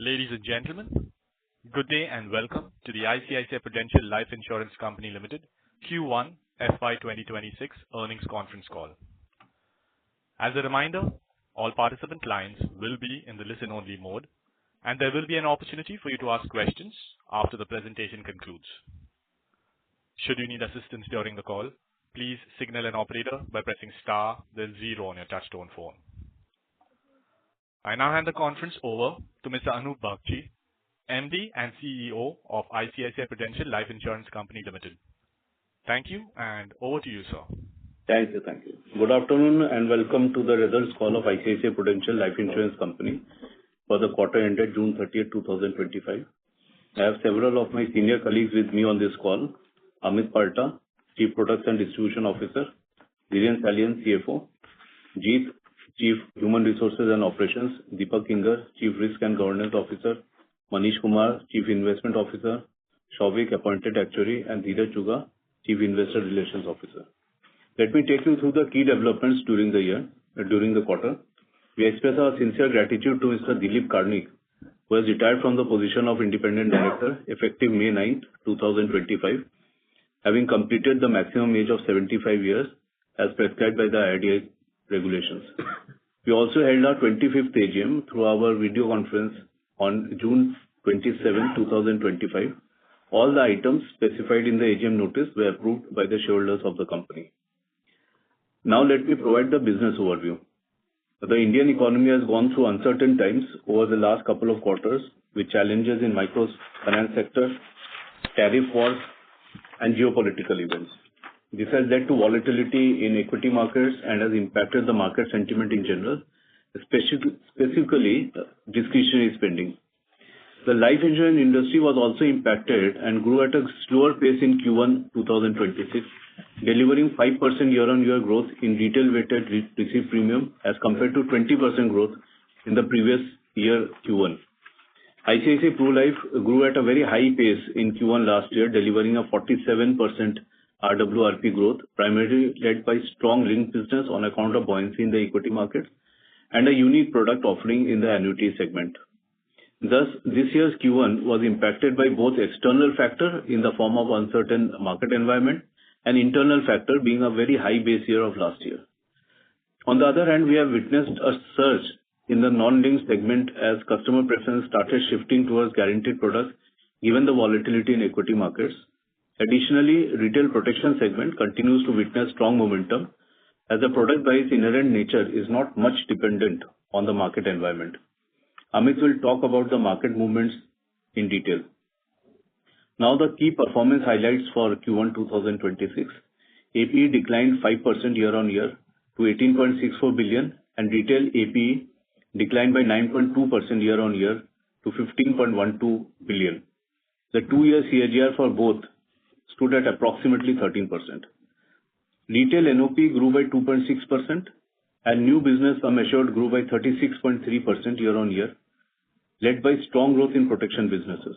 Ladies and gentlemen, good day and welcome to the ICICI Prudential Life Insurance Company Limited Q1 FY2026 earnings conference call. As a reminder, all participant lines will be in the listen-only mode, and there will be an opportunity for you to ask questions after the presentation concludes. Should you need assistance during the call, please signal an operator by pressing star then 0 on your touchtone phone. I now hand the conference over to Mr. Anup Bagchi, MD and CEO of ICICI Prudential Life Insurance Company Limited. Thank you, and over to you, sir. Thank you. Good afternoon and welcome to the results call of ICICI Prudential Life Insurance Company for the quarter ended June 30th, 2025. I have several of my senior colleagues with me on this call. Amit Palta, Chief Products and Distribution Officer, Dhiren Salian, CFO, Jeet, Chief Human Resources and Operations, Deepak Kinger, Chief Risk and Governance Officer, Manish Kumar, Chief Investment Officer, Shauvik, Appointed Actuary, and Dheeraj Chugha, Chief Investor Relations Officer. Let me take you through the key developments during the quarter. We express our sincere gratitude to Mr. Dilip Karnik, who has retired from the position of Independent Director effective May 9th, 2025, having completed the maximum age of 75 years as prescribed by the IRDAI regulations. We also held our 25th AGM through our video conference on June 27, 2025. All the items specified in the AGM notice were approved by the shareholders of the company. Now let me provide the business overview. The Indian economy has gone through uncertain times over the last couple of quarters with challenges in microfinance sector, tariff wars, and geopolitical events. This has led to volatility in equity markets and has impacted the market sentiment in general, specifically discretionary spending. The life insurance industry was also impacted and grew at a slower pace in Q1 2026, delivering 5% year-on-year growth in retail weighted received premium as compared to 20% growth in the previous year Q1. ICICI Pru Life grew at a very high pace in Q1 last year, delivering a 47% RWRP growth, primarily led by strong linked business on account of buoyancy in the equity markets and a unique product offering in the annuity segment. Thus, this year's Q1 was impacted by both external factor in the form of uncertain market environment and internal factor being a very high base year of last year. On the other hand, we have witnessed a surge in the non-linked segment as customer preference started shifting towards guaranteed products given the volatility in equity markets. Additionally, retail protection segment continues to witness strong momentum as the product by its inherent nature is not much dependent on the market environment. Amit will talk about the market movements in detail. Now the key performance highlights for Q1 2026. APE declined 5% year-on-year to 18.64 billion and retail APE declined by 9.2% year-on-year to 15.12 billion. The 2-year CAGR for both stood at approximately 13%. Retail NOP grew by 2.6% and new business sum assured grew by 36.3% year-on-year, led by strong growth in protection businesses.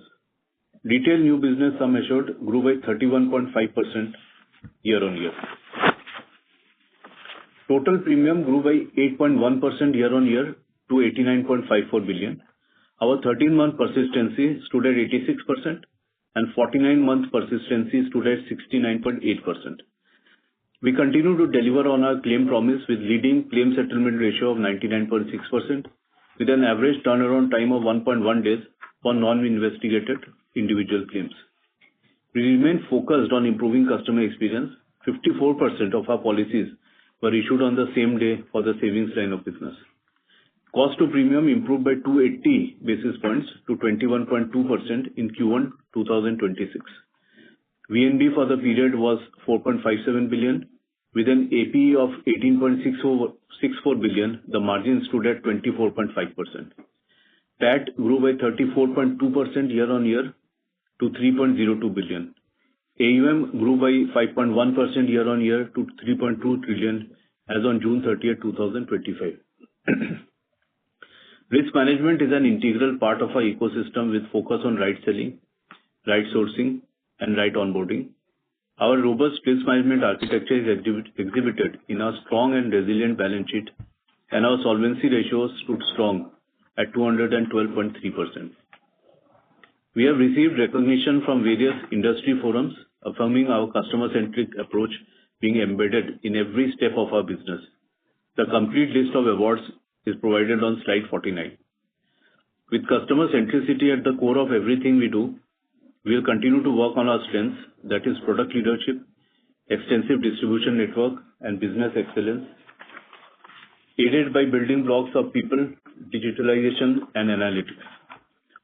Retail new business sum assured grew by 31.5% year-on-year. Total premium grew by 8.1% year-on-year to 89.54 billion. Our 13-month persistency stood at 86%. And 49-month persistency stood at 69.8%. We continue to deliver on our claim promise with leading claim settlement ratio of 99.6% with an average turnaround time of 1.1 days for non-investigated individual claims. We remain focused on improving customer experience. 54% of our policies were issued on the same day for the savings line of business. Cost to premium improved by 280 basis points to 21.2% in Q1 2026. VNB for the period was 4.57 billion. With an APE of 18.64 billion, the margin stood at 24.5%. PAT grew by 34.2% year-on-year to 3.02 billion. AUM grew by 5.1% year-on-year to 3.2 trillion as on June 30th, 2025. Risk management is an integral part of our ecosystem with focus on right selling, right sourcing, and right onboarding. Our robust risk management architecture is exhibited in our strong and resilient balance sheet, and our solvency ratios stood strong at 212.3%. We have received recognition from various industry forums affirming our customer-centric approach being embedded in every step of our business. The complete list of awards is provided on slide 49. With customer centricity at the core of everything we do, we will continue to work on our strengths, that is product leadership, extensive distribution network, and business excellence, aided by building blocks of people, digitalization, and analytics.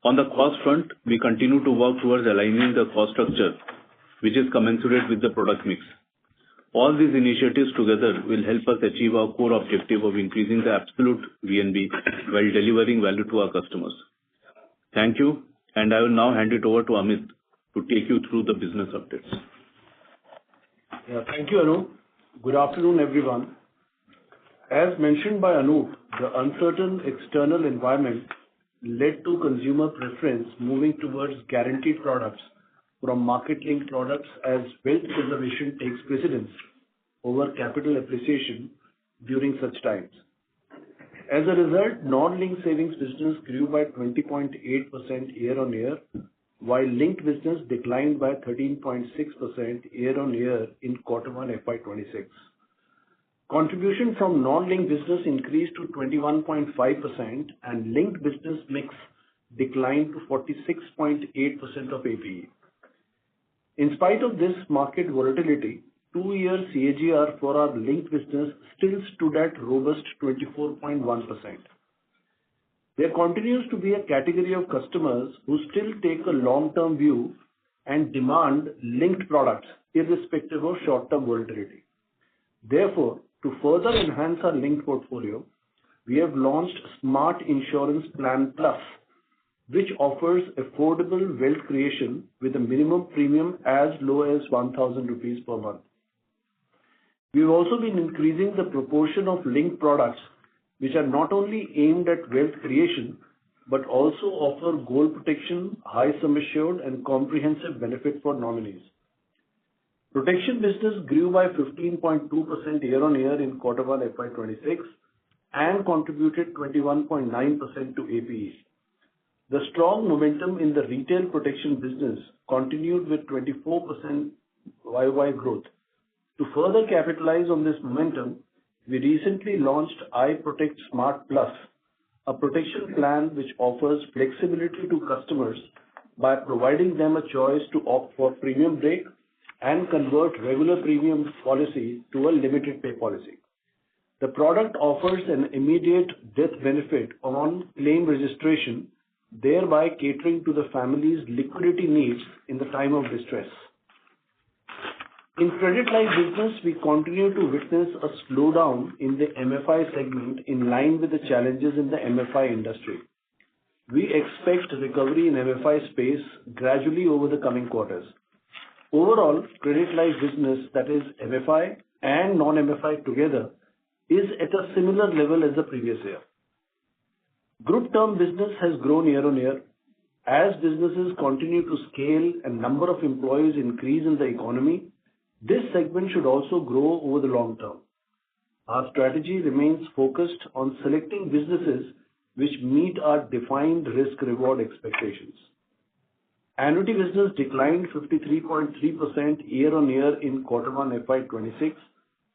On the cost front, we continue to work towards aligning the cost structure, which is commensurate with the product mix. All these initiatives together will help us achieve our core objective of increasing the absolute VNB while delivering value to our customers. Thank you, and I will now hand it over to Amit to take you through the business updates. Thank you, Anup. Good afternoon, everyone. As mentioned by Anup, the uncertain external environment led to consumer preference moving towards guaranteed products from market-linked products as wealth preservation takes precedence over capital appreciation during such times. As a result, non-linked savings business grew by 20.8% year-on-year, while linked business declined by 13.6% year-on-year in Q1 FY26. Contribution from non-linked business increased to 21.5% and linked business mix declined to 46.8% of APE. In spite of this market volatility, 2-year CAGR for our linked business still stood at robust 24.1%. There continues to be a category of customers who still take a long-term view and demand linked products irrespective of short-term volatility. Therefore, to further enhance our linked portfolio, we have launched Smart Insurance Plan Plus, which offers affordable wealth creation with a minimum premium as low as 1,000 rupees per month. We've also been increasing the proportion of linked products which are not only aimed at wealth creation but also offer goal protection, high sum assured, and comprehensive benefit for nominees. Protection business grew by 15.2% year-on-year in Q1 FY26 and contributed 21.9% to APE. The strong momentum in the retail protection business continued with 24% YY growth. To further capitalize on this momentum, we recently launched iProtect Smart Plus, a protection plan which offers flexibility to customers by providing them a choice to opt for premium break and convert regular premium policy to a limited pay policy. The product offers an immediate death benefit on claim registration, thereby catering to the family's liquidity needs in the time of distress. In credit life business, we continue to witness a slowdown in the MFI segment in line with the challenges in the MFI industry. We expect recovery in MFI space gradually over the coming quarters. Overall, credit life business, that is MFI and non-MFI together, is at a similar level as the previous year. Group term business has grown year-on-year. As businesses continue to scale and number of employees increase in the economy, this segment should also grow over the long term. Our strategy remains focused on selecting businesses which meet our defined risk-reward expectations. Annuity business declined 53.3% year-on-year in Q1 FY26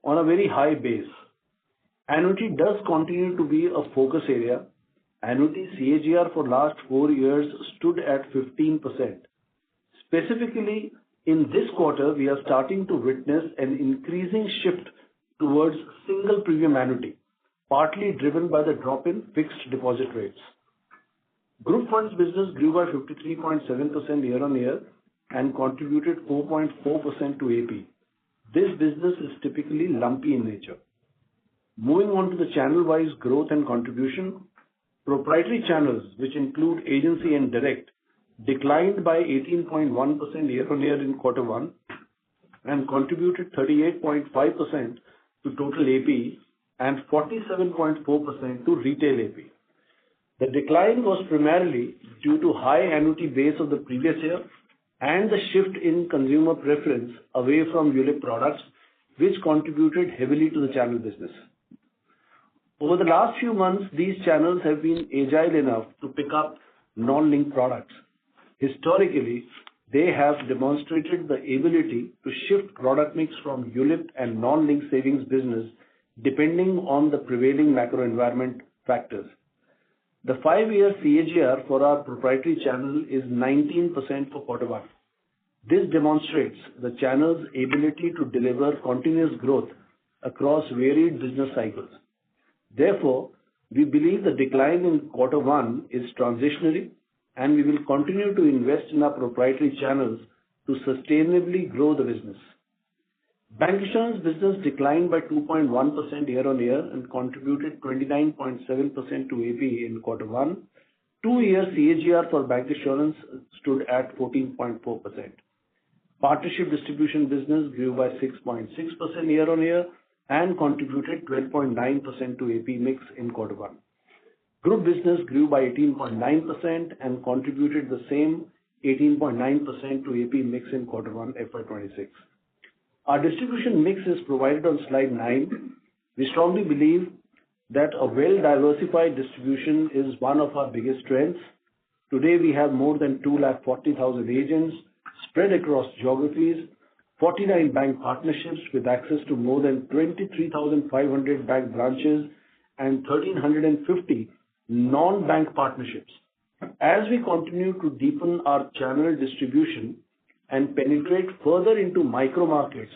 on a very high base. Annuity does continue to be a focus area. Annuity CAGR for last 4 years stood at 15%. Specifically, in this quarter, we are starting to witness an increasing shift towards single premium annuity, partly driven by the drop in fixed deposit rates. Group funds business grew by 53.7% year-on-year and contributed 4.4% to AP. This business is typically lumpy in nature. Moving on to the channel-wise growth and contribution, proprietary channels, which include agency and direct, declined by 18.1% year-on-year in Q1 and contributed 38.5% to total AP and 47.4% to retail AP. The decline was primarily due to high annuity base of the previous year and the shift in consumer preference away from ULIP products, which contributed heavily to the channel business. Over the last few months, these channels have been agile enough to pick up non-linked products. Historically, they have demonstrated the ability to shift product mix from ULIP and non-linked savings business depending on the prevailing macro environment factors. The 5-year CAGR for our proprietary channel is 19% for quarter one. This demonstrates the channel's ability to deliver continuous growth across varied business cycles. Therefore, we believe the decline in quarter one is transitionary, and we will continue to invest in our proprietary channels to sustainably grow the business. Bancassurance business declined by 2.1% year-on-year and contributed 29.7% to AP in quarter one. 2-year CAGR for bancassurance stood at 14.4%. Partnership distribution business grew by 6.6% year-on-year and contributed 12.9% to AP mix in quarter one. Group business grew by 18.9% and contributed the same 18.9% to AP mix in quarter one FY2026. Our distribution mix is provided on slide 9. We strongly believe that a well-diversified distribution is one of our biggest strengths. Today, we have more than 240,000 agents spread across geographies, 49 bank partnerships with access to more than 23,500 bank branches, and 1,350 non-bank partnerships. As we continue to deepen our channel distribution and penetrate further into micro markets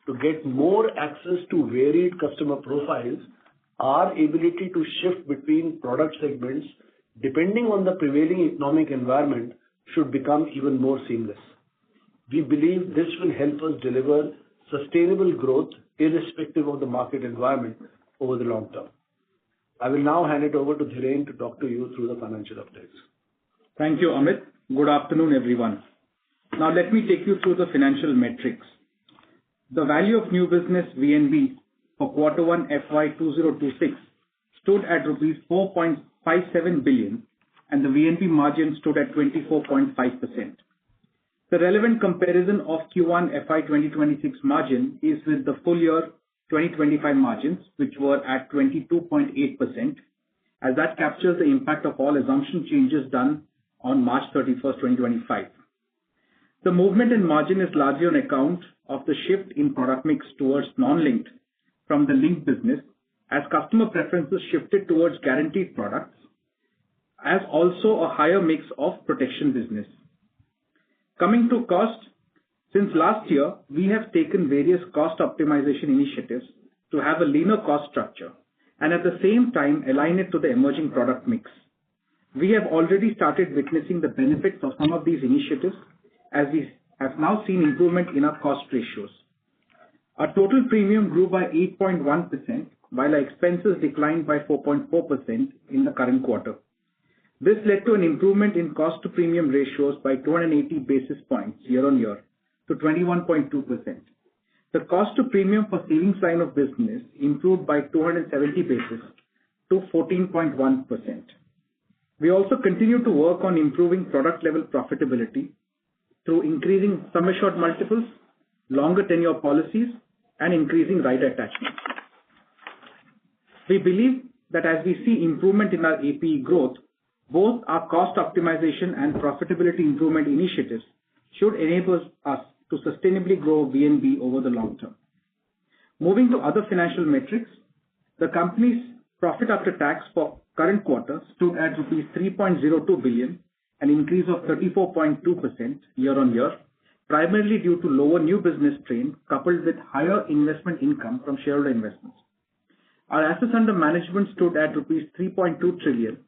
to get more access to varied customer profiles, our ability to shift between product segments depending on the prevailing economic environment should become even more seamless. We believe this will help us deliver sustainable growth irrespective of the market environment over the long term. I will now hand it over to Dhiren to talk to you through the financial updates. Thank you, Amit. Good afternoon, everyone. Now let me take you through the financial metrics. The value of new business VNB for quarter one FY2026 stood at rupees 4.57 billion and the VNB margin stood at 24.5%. The relevant comparison of Q1 FY2026 margin is with the full year 2025 margins, which were at 22.8%, as that captures the impact of all assumption changes done on March 31st, 2025. The movement in margin is largely on account of the shift in product mix towards non-linked from the linked business, as customer preferences shifted towards guaranteed products, as also a higher mix of protection business. Coming to cost, since last year, we have taken various cost optimization initiatives to have a leaner cost structure and at the same time align it to the emerging product mix. We have already started witnessing the benefits of some of these initiatives, as we have now seen improvement in our cost ratios. Our total premium grew by 8.1%, while our expenses declined by 4.4% in the current quarter. This led to an improvement in cost to premium ratios by 280 basis points year-on-year to 21.2%. The cost to premium for savings line of business improved by 270 basis to 14.1%. We also continue to work on improving product level profitability through increasing sum assured multiples, longer tenure policies, and increasing rider attachments. We believe that as we see improvement in our APE growth, both our cost optimization and profitability improvement initiatives should enable us to sustainably grow VNB over the long term. Moving to other financial metrics, the company's profit after tax for current quarter stood at rupees 3.02 billion, an increase of 34.2% year-on-year, primarily due to lower new business strain coupled with higher investment income from shareholder investments. Our assets under management stood at rupees 3.2 trillion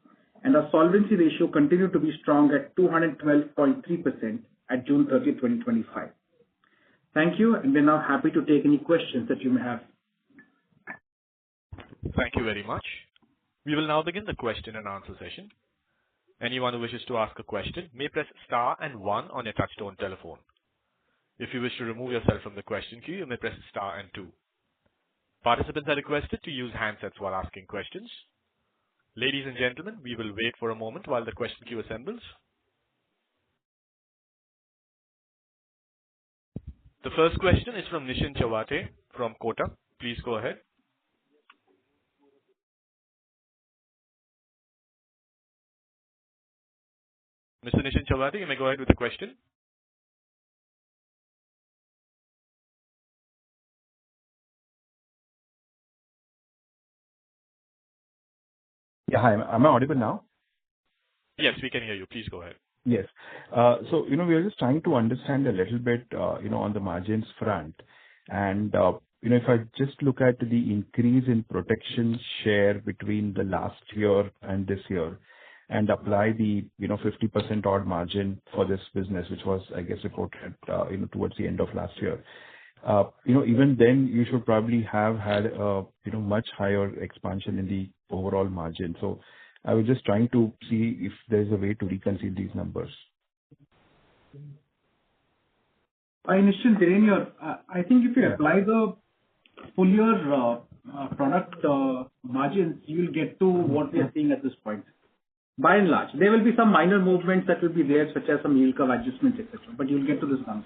and our solvency ratio continued to be strong at 212.3% at June 30, 2025. Thank you, and we're now happy to take any questions that you may have. Thank you very much. We will now begin the question and answer session. Anyone who wishes to ask a question may press star and 1 on your touchtone telephone. If you wish to remove yourself from the question queue, you may press star and 2. Participants are requested to use handsets while asking questions. Ladies and gentlemen, we will wait for a moment while the question queue assembles. The first question is from Nischint Chawathe from Kotak. Please go ahead. Mr. Nischint Chawathe, you may go ahead with the question. Yeah, hi. Am I audible now? Yes, we can hear you. Please go ahead. Yes. So, we are just trying to understand a little bit, on the margins front. And, if I just look at the increase in protection share between the last year and this year and apply the, 50% odd margin for this business, which was, I guess, reported, towards the end of last year. Even then you should probably have had, much higher expansion in the overall margin. So I was just trying to see if there's a way to reconcile these numbers. Nischint, I think if you apply the full year product margins, you will get to what we are seeing at this point. By and large, there will be some minor movements that will be there, such as some yield curve adjustments, etc. But you'll get to this number.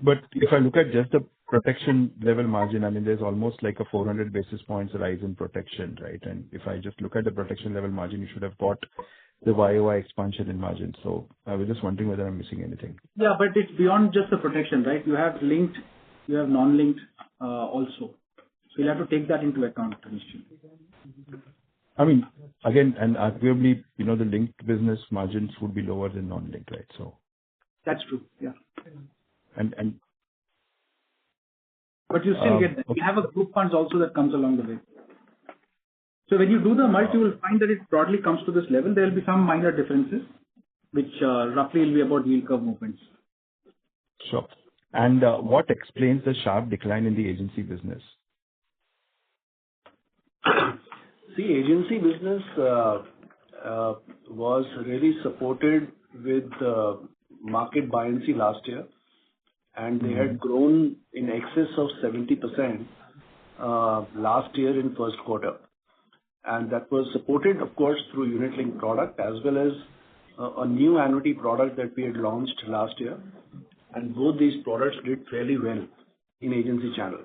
But if I look at just the protection level margin, I mean, there's almost like a 400 basis points rise in protection, right? And if I just look at the protection level margin, you should have got the YOY expansion in margin. So I was just wondering whether I'm missing anything. Yeah, but it's beyond just the protection, right? You have linked, you have non-linked also. So you'll have to take that into account, Nischint. I mean, again, and arguably, the linked business margins would be lower than non-linked, right? So that's true. Yeah. And but you still get that. Okay. You have a group funds also that comes along the way. So when you do the multi, you will find that it broadly comes to this level. There will be some minor differences, which roughly will be about yield curve movements. Sure. And what explains the sharp decline in the agency business? See, agency business was really supported with market buoyancy last year, and they had grown in excess of 70% last year in first quarter. And that was supported, of course, through unit-linked product as well as a new annuity product that we had launched last year. And both these products did fairly well in agency channel.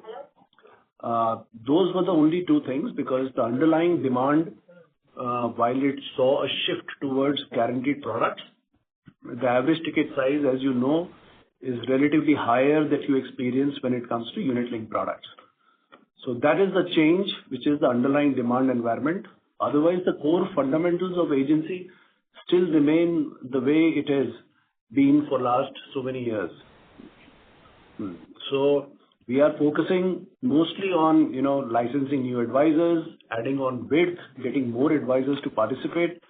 Those were the only two things, because the underlying demand, while it saw a shift towards guaranteed products, the average ticket size, as you know, is relatively higher that you experience when it comes to unit-linked products. So that is the change, which is the underlying demand environment. Otherwise, the core fundamentals of agency still remain the way it has been for last so many years. So we are focusing mostly on, licensing new advisors, adding on width, getting more advisors to participate,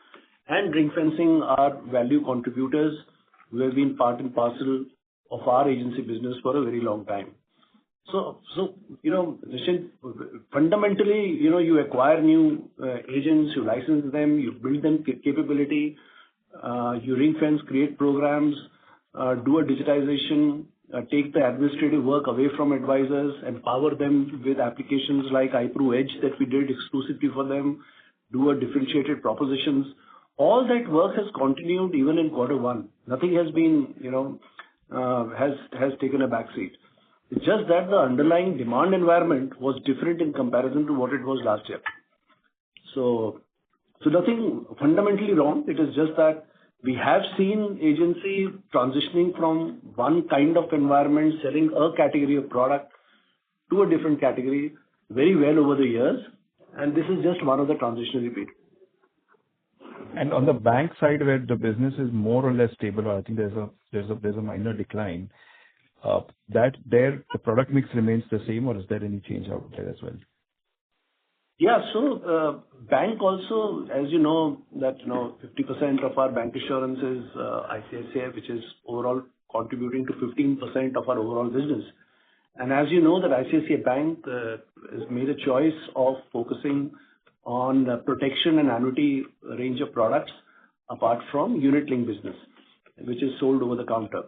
and ring fencing our value contributors who have been part and parcel of our agency business for a very long time. So Nischint, fundamentally, you acquire new agents, you license them, you build them capability, you ring fence, create programs, do a digitization, take the administrative work away from advisors, empower them with applications like iPro Edge that we did exclusively for them, do a differentiated propositions. All that work has continued even in quarter one. Nothing has been, has taken a backseat. It's just that the underlying demand environment was different in comparison to what it was last year. So nothing fundamentally wrong. It is just that we have seen agency transitioning from one kind of environment, selling a category of product, to a different category very well over the years. And this is just one of the transitionary periods. And on the bank side, where the business is more or less stable, or I think there's a minor decline, that there the product mix remains the same, or is there any change out there as well? Yeah, so bank also, as you know, that 50% of our bank insurance is ICICI, which is overall contributing to 15% of our overall business. And as you know, that ICICI Bank has made a choice of focusing on the protection and annuity range of products apart from unit-linked business, which is sold over the counter.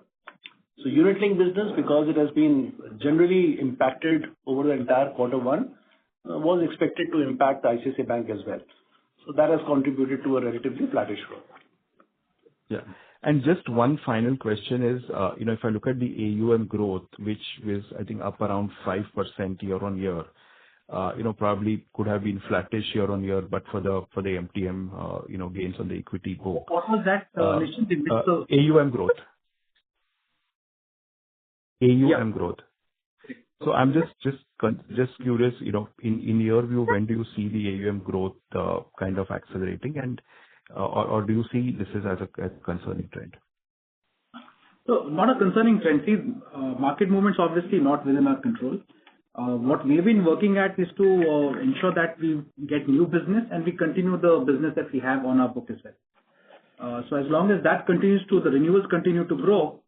So unit-linked business, because it has been generally impacted over the entire quarter one, was expected to impact the ICICI Bank as well. So that has contributed to a relatively flattish growth. Yeah. And just one final question is, if I look at the AUM growth, which was, I think, up around 5% year on year, probably could have been flattish year-on-year, but for the MTM, gains on the equity book. What was that, Nischint? AUM growth. AUM growth. So I'm just curious, in your view, when do you see the AUM growth kind of accelerating, and or do you see this as a concerning trend? So not a concerning trend. See, market movements obviously not within our control. What we've been working at is to ensure that we get new business and we continue the business that we have on our book as well. So as long as that continues to, the renewals continue to grow,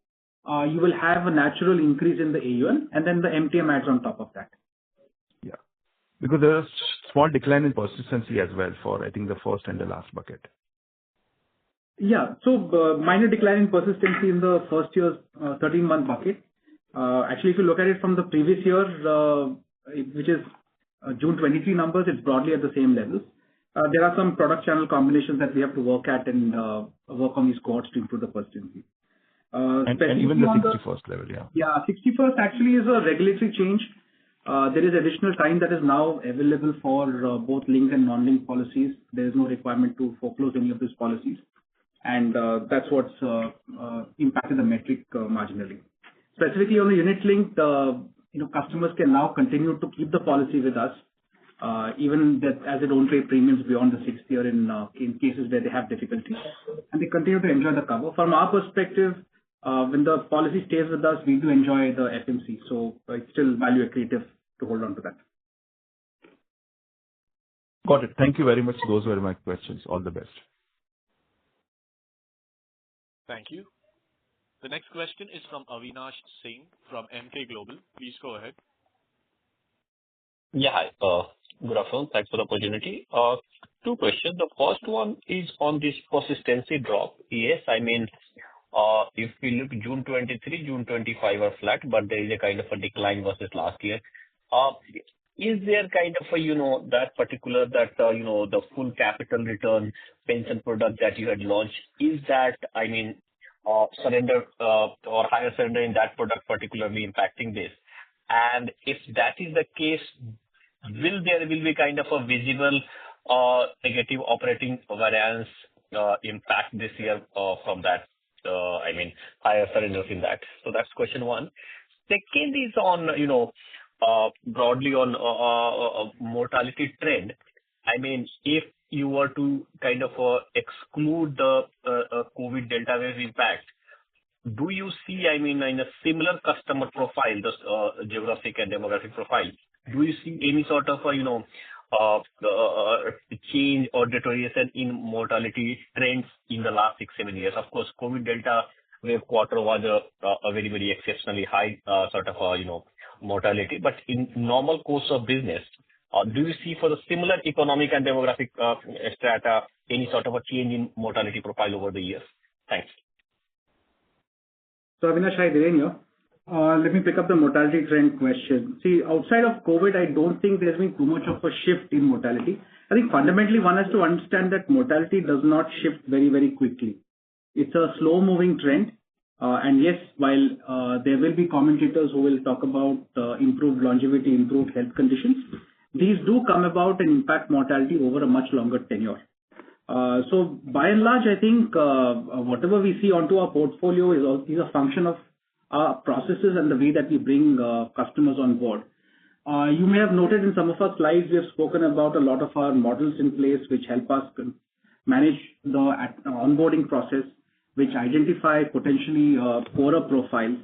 you will have a natural increase in the AUM, and then the MTM adds on top of that. Yeah. Because there's a small decline in persistency as well for, I think, the first and the last bucket. Yeah. So minor decline in persistency in the first year's 13-month bucket. Actually, if you look at it from the previous year, which is June 23 numbers, it's broadly at the same levels. There are some product channel combinations that we have to work at and work on these cohorts to improve the persistency. And even the 61st level, yeah. Yeah, 61st actually is a regulatory change. There is additional time that is now available for both linked and non-linked policies. There is no requirement to foreclose any of these policies. And that's what's impacted the metric marginally. Specifically on the unit linked, customers can now continue to keep the policy with us, even that as they don't pay premiums beyond the 6th year in cases where they have difficulties, and they continue to enjoy the cover. From our perspective, when the policy stays with us, we do enjoy the FMC, so it's still value accretive to hold on to that. Got it. Thank you very much. Those were my questions. All the best. Thank you. The next question is from Avinash Singh from Emkay Global. Please go ahead. Yeah, hi. Good afternoon. Thanks for the opportunity. Two questions. The first one is on this persistency drop. Yes, I mean, if we look June 23, June 25 are flat, but there is a kind of a decline versus last year. Is there kind of a, that particular, the full capital return pension product that you had launched, is that, I mean, surrender or higher surrender in that product particularly impacting this? And if that is the case, there will be kind of a visible negative operating variance impact this year from that, higher surrenders in that? So that's question one. Second is on, broadly on mortality trend. I mean, if you were to kind of exclude the COVID Delta wave impact, do you see, in a similar customer profile, the geographic and demographic profile, do you see any sort of, change or deterioration in mortality trends in the last 6-7 years? Of course, COVID Delta wave quarter was a very, very exceptionally high sort of, mortality. But in normal course of business, do you see for the similar economic and demographic strata any sort of a change in mortality profile over the years? Thanks. So Avinash, hi, Dhiren here. Let me pick up the mortality trend question. See, outside of COVID, I don't think there's been too much of a shift in mortality. I think fundamentally one has to understand that mortality does not shift very, very quickly. It's a slow-moving trend. And yes, while there will be commentators who will talk about improved longevity, improved health conditions, these do come about and impact mortality over a much longer tenure. So by and large, I think whatever we see onto our portfolio is a function of our processes and the way that we bring customers on board. You may have noted in some of our slides, we have spoken about a lot of our models in place which help us manage the onboarding process, which identify potentially poorer profiles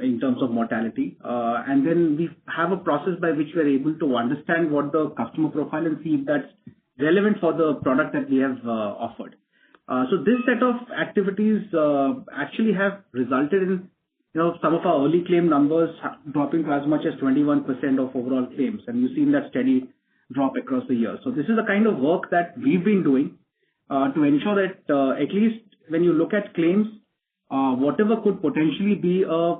in terms of mortality. And then we have a process by which we are able to understand what the customer profile and see if that's relevant for the product that we have offered. So this set of activities actually have resulted in some of our early claim numbers dropping to as much as 21% of overall claims, and you've seen that steady drop across the year. So this is the kind of work that we've been doing to ensure that at least when you look at claims, whatever could potentially be a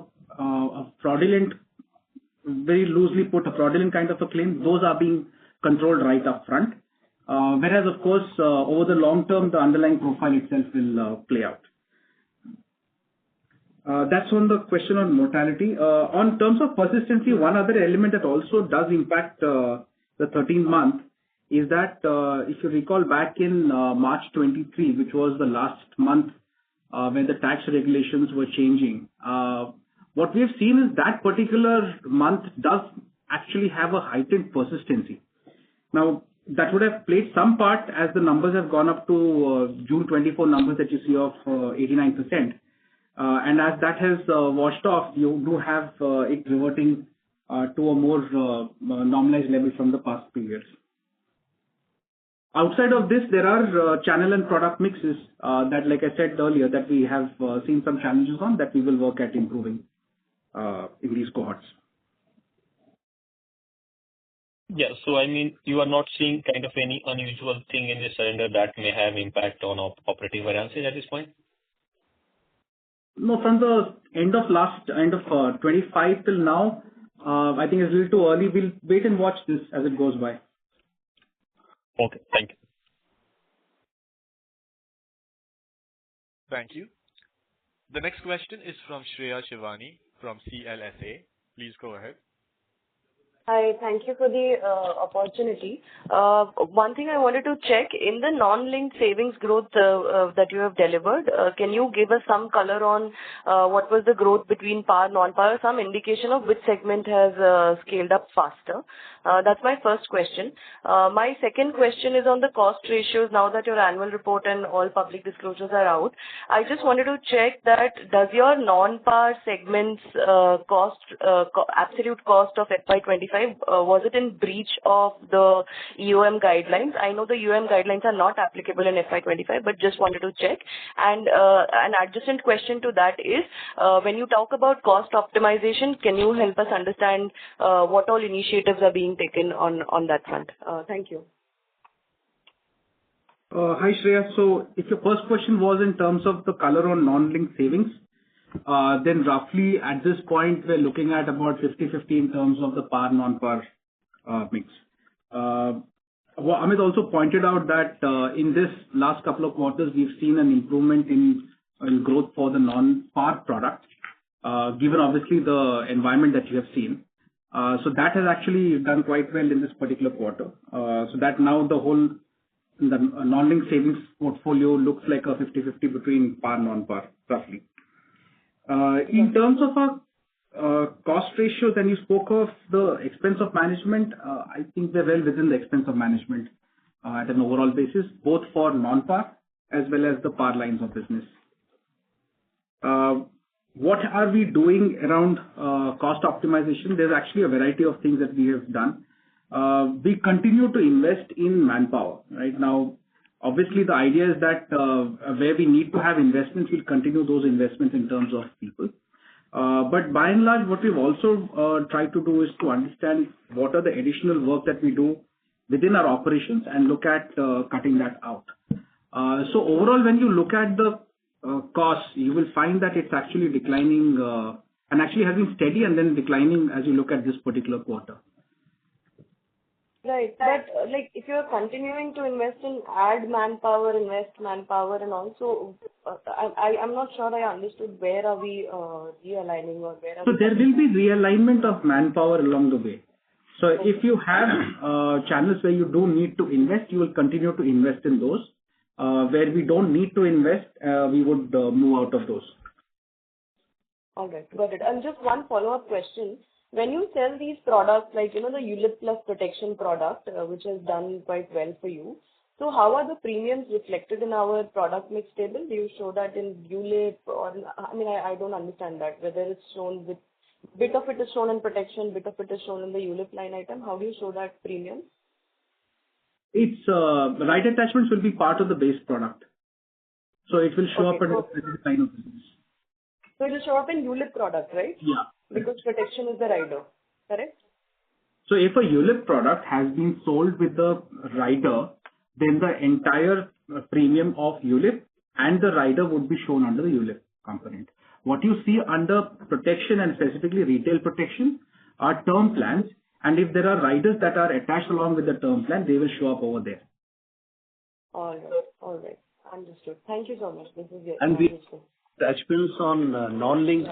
fraudulent, very loosely put, a fraudulent kind of a claim, those are being controlled right up front. Whereas, of course, over the long term, the underlying profile itself will play out. That's on the question on mortality. On terms of persistency, one other element that also does impact the 13th month is that if you recall back in March 23, which was the last month when the tax regulations were changing, what we have seen is that particular month does actually have a heightened persistency. Now, that would have played some part as the numbers have gone up to June 24 numbers that you see of 89%. And as that has washed off, you do have it reverting to a more normalized level from the past periods. Outside of this, there are channel and product mixes that, like I said earlier, that we have seen some challenges on that we will work at improving in these cohorts. Yeah. So, I mean, you are not seeing kind of any unusual thing in the surrender that may have impact on operating variances at this point? No, from the end of 25 till now, I think it's a little too early. We'll wait and watch this as it goes by. Okay. Thank you. Thank you. The next question is from Shreya Shivani from CLSA. Please go ahead. Hi, thank you for the opportunity. One thing I wanted to check, in the non-linked savings growth that you have delivered, can you give us some color on what was the growth between par, non-par, some indication of which segment has scaled up faster? That's my first question. My second question is on the cost ratios. Now that your annual report and all public disclosures are out, I just wanted to check that does your non-par segments absolute cost of FY2025 was it in breach of the EOM guidelines? I know the EOM guidelines are not applicable in FY2025, but just wanted to check. And an adjacent question to that is, when you talk about cost optimization, can you help us understand what all initiatives are being taken on that front? Thank you. Hi, Shreya. So if your first question was in terms of the color on non-linked savings, then roughly at this point, we're looking at about 50-50 in terms of the par, non-par mix. Amit also pointed out that in this last couple of quarters, we've seen an improvement in growth for the non-par product, given obviously the environment that you have seen. So that has actually done quite well in this particular quarter. So that now the non-linked savings portfolio looks like a 50-50 between par, non-par, roughly. In terms of our cost ratios, and you spoke of the expense of management, I think they're well within the expense of management at an overall basis, both for non-par as well as the par lines of business. What are we doing around cost optimization? There's actually a variety of things that we have done. We continue to invest in manpower. Right now, obviously, the idea is that where we need to have investments, we'll continue those investments in terms of people. But by and large, what we've also tried to do is to understand what are the additional work that we do within our operations and look at cutting that out. So overall, when you look at the costs, you will find that it's actually declining and actually has been steady and then declining as you look at this particular quarter. Right. But if you're continuing to invest in manpower, and also, I'm not sure I understood where are we realigning or where are So there will be realignment of manpower along the way. So if you have channels where you do need to invest, you will continue to invest in those. Where we don't need to invest, we would move out of those. All right. Got it. And just one follow-up question. When you sell these products, like, the ULIP plus protection product, which has done quite well for you, so how are the premiums reflected in our product mix table? Do you show that in ULIP or, I don't understand that, whether it's shown with, bit of it is shown in protection, bit of it is shown in the ULIP line item. How do you show that premium? It's, the right attachments will be part of the base product. So it will show up in the specific line of business. So it will show up in ULIP product, right? Yeah. Because protection is the rider, correct? So if a ULIP product has been sold with the rider, then the entire premium of ULIP and the rider would be shown under the ULIP component. What you see under protection and specifically retail protection are term plans. And if there are riders that are attached along with the term plan, they will show up over there. All right. Understood. Thank you so much. This is And understood. attachments on non-linked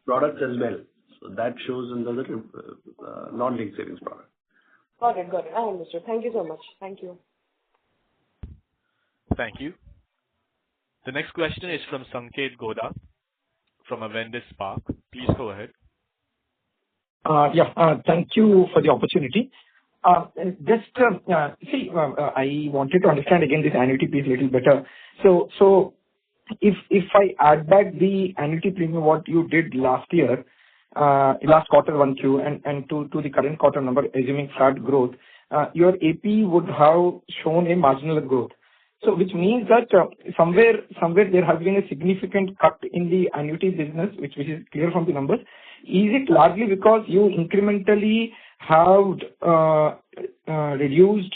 products as well. So that shows in the non-linked savings product. Got it. I understood. Thank you so much. Thank you. Thank you. The next question is from Sanket Goda from Avendus Spark. Please go ahead. Thank you for the opportunity. I wanted to understand again this annuity piece a little better. So if I add back the annuity premium, what you did last year, last quarter 1Q and to the current quarter number, assuming flat growth, your AP would have shown a marginal growth. So which means that somewhere there has been a significant cut in the annuity business, which is clear from the numbers. Is it largely because you incrementally have reduced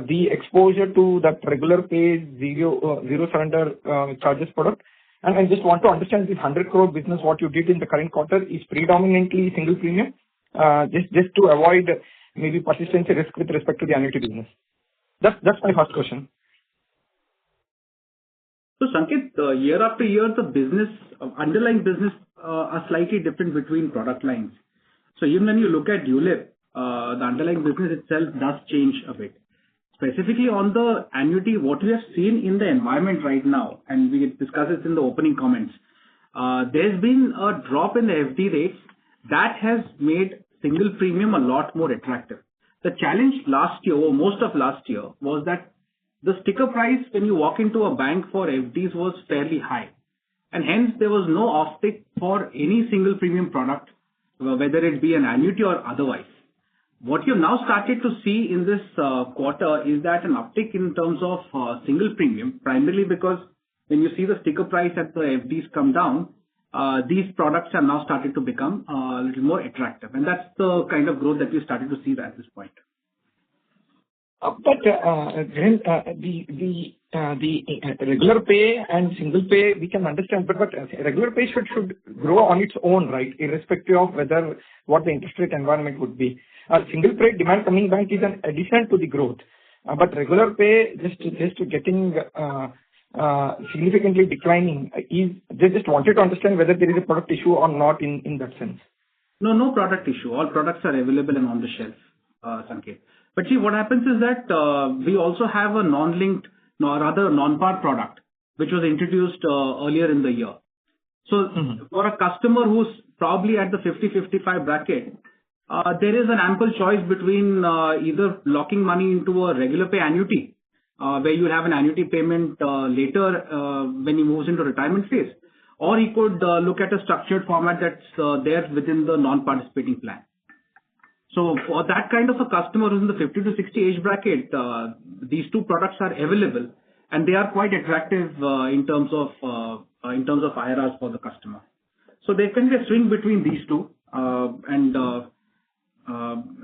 the exposure to that regular pay zero surrender charges product? And I just want to understand this 100 crore business, what you did in the current quarter is predominantly single premium, just to avoid maybe persistency risk with respect to the annuity business. That's my first question. So Sanket, year after year, the business, underlying business are slightly different between product lines. So even when you look at ULIP, the underlying business itself does change a bit. Specifically on the annuity, what we have seen in the environment right now, and we discussed this in the opening comments, there's been a drop in the FD rates that has made single premium a lot more attractive. The challenge last year, or most of last year, was that the sticker price when you walk into a bank for FDs was fairly high. And hence there was no offtake for any single premium product, whether it be an annuity or otherwise. What you've now started to see in this quarter is that an uptick in terms of single premium, primarily because when you see the sticker price at the FDs come down, these products have now started to become a little more attractive. And that's the kind of growth that we started to see at this point. But the regular pay and single pay we can understand, but regular pay should grow on its own, right, irrespective of whether what the interest rate environment would be. Single pay demand coming back is an addition to the growth, but regular pay just getting significantly declining is. They just wanted to understand whether there is a product issue or not in that sense. No product issue. All products are available and on the shelf, Sanket. But see, what happens is that we also have a non-linked, non-par product, which was introduced earlier in the year. So for a customer who's probably at the 50-55 bracket, there is an ample choice between either locking money into a regular pay annuity, where you have an annuity payment later when he moves into retirement phase, or he could look at a structured format that's there within the non-participating plan. So for that kind of a customer who's in the 50 to 60 age bracket, these two products are available and they are quite attractive in terms of IRRs for the customer. So there can be a swing between these two, and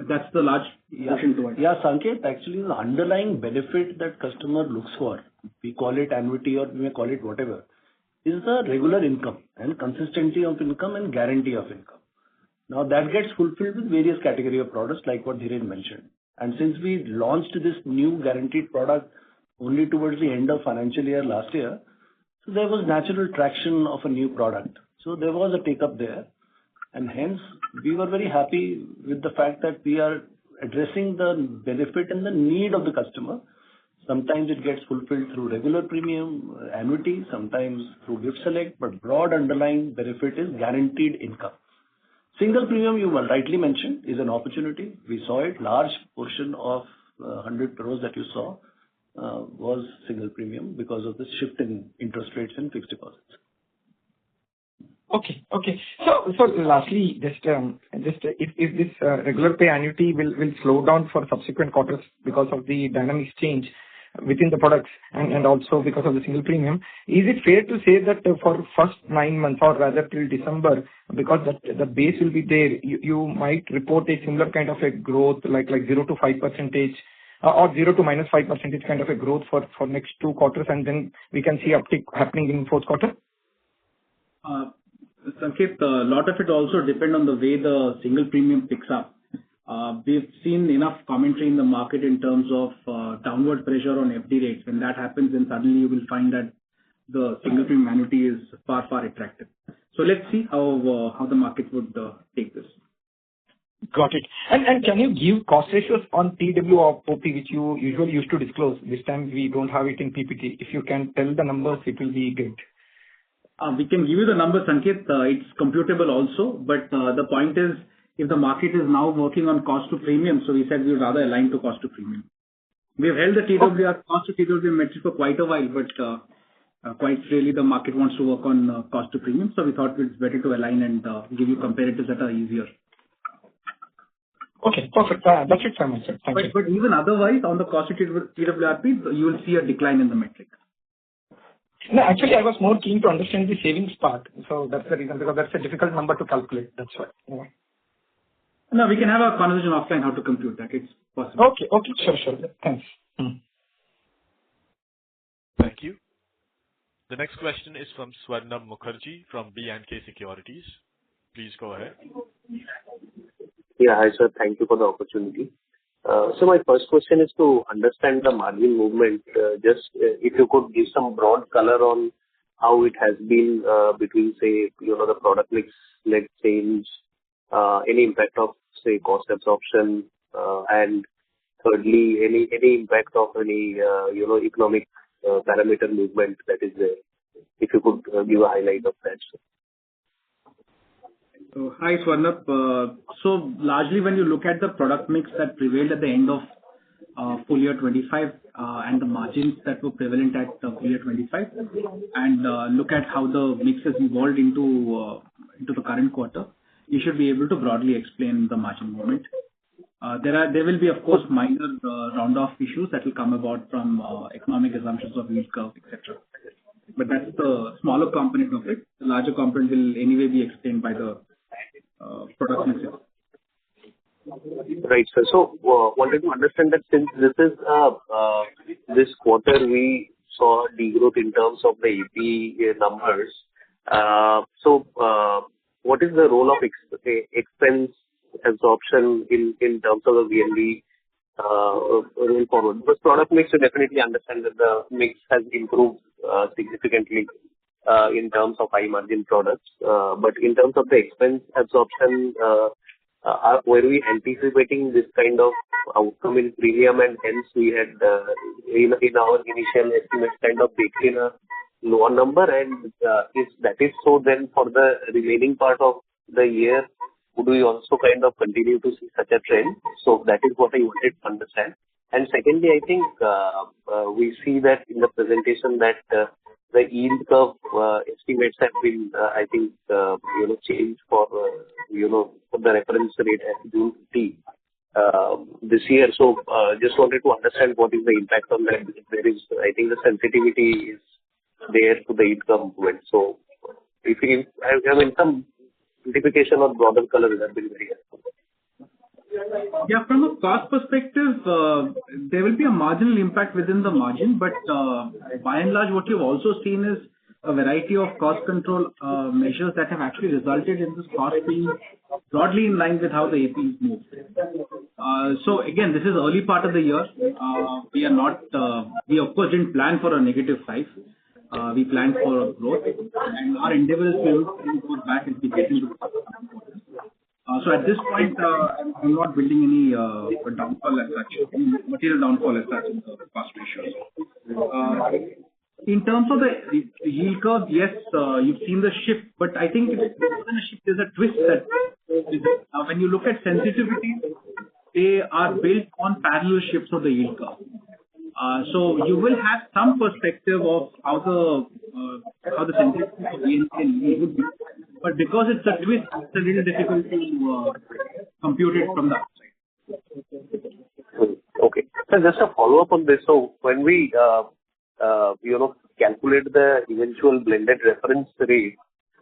that's the large portion to it. Yeah, Sanket, actually the underlying benefit that customer looks for, we call it annuity or we may call it whatever, is the regular income and consistency of income and guarantee of income. Now that gets fulfilled with various category of products like what Dhiren mentioned. And since we launched this new guaranteed product only towards the end of financial year last year, so there was natural traction of a new product. So there was a take up there. And hence we were very happy with the fact that we are addressing the benefit and the need of the customer. Sometimes it gets fulfilled through regular premium, annuity, sometimes through gift select, but broad underlying benefit is guaranteed income. Single premium, you rightly mentioned, is an opportunity. We saw it. Large portion of 100 crores that you saw was single premium because of the shift in interest rates and fixed deposits. Okay. So lastly, just if this regular pay annuity will slow down for subsequent quarters because of the dynamics change within the products and also because of the single premium, is it fair to say that for first 9 months or rather till December, because the base will be there, you might report a similar kind of a growth like 0 to 5% or 0 to minus 5% kind of a growth for next 2 quarters, and then we can see uptick happening in fourth quarter? Sanket, a lot of it also depend on the way the single premium picks up. We've seen enough commentary in the market in terms of downward pressure on FD rates. When that happens, then suddenly you will find that the single premium annuity is far, far attractive. So let's see how the market would take this. Got it. And can you give cost ratios on TW or OP, which you usually used to disclose? This time we don't have it in PPT. If you can tell the numbers, it will be great. We can give you the numbers, Sanket. It's computable also, but the point is, if the market is now working on cost to premium, so we said we would rather align to cost to premium. We've held the TWR cost to TWR metric for quite a while, but quite really the market wants to work on cost to premium, so we thought it's better to align and give you comparatives that are easier. Okay, perfect. That's it from my side. Thank you. But even otherwise, on the cost to TWRP, you will see a decline in the metric. No, actually, I was more keen to understand the savings part. So that's the reason, because that's a difficult number to calculate. That's why. Yeah. No, we can have a conversation offline how to compute that. It's possible. Okay, sure. Thanks. Thank you. The next question is from Swarnabh Mukherjee from B&K Securities. Please go ahead. Yeah, hi sir. Thank you for the opportunity. So my first question is to understand the margin movement. If you could give some broad color on how it has been between, say, the product mix led change, any impact of, say, cost absorption, and thirdly, any impact of any, economic parameter movement that is there. If you could give a highlight of that, sir. Hi, Swarnabh. So largely when you look at the product mix that prevailed at the end of full year 25 and the margins that were prevalent at full year 25 and look at how the mix has evolved into the current quarter, you should be able to broadly explain the margin movement. There will be, of course, minor round-off issues that will come about from economic assumptions of yield curve, etc. But that's the smaller component of it. The larger component will anyway be explained by the product mix. Right, sir. So wanted to understand that since this is this quarter we saw degrowth in terms of the AP numbers. So what is the role of expense absorption in terms of the VNB going forward? Because product mix, you definitely understand that the mix has improved significantly in terms of high margin products. But in terms of the expense absorption, were we anticipating this kind of outcome in premium, and hence we had in our initial estimates kind of baked in a lower number? And if that is so, then for the remaining part of the year, would we also kind of continue to see such a trend? So that is what I wanted to understand. And secondly, I think we see that in the presentation that the yield curve estimates have been, I think, changed for, for the reference rate at June 15 this year. So just wanted to understand what is the impact on that. There is, I think, the sensitivity is there to the yield curve movement. So if you have some simplification or broader color, that will be very helpful. Yeah, from a cost perspective, there will be a marginal impact within the margin, but by and large, what you've also seen is a variety of cost control measures that have actually resulted in this cost being broadly in line with how the APs move. So again, this is early part of the year. We are not, we of course didn't plan for a -5. We planned for a growth, and our endeavor is to go back and be getting to the so at this point, I'm not building any downfall as such, any material downfall as such in the cost ratios. In terms of the yield curve, yes, you've seen the shift, but I think it's more than a shift. There's a twist that when you look at sensitivity, they are built on parallel shifts of the yield curve. So you will have some perspective of how the sensitivity of VNB would be. But because it's a twist, it's a little difficult to compute it from the outside. Okay. So just a follow-up on this. So when we, calculate the eventual blended reference rate,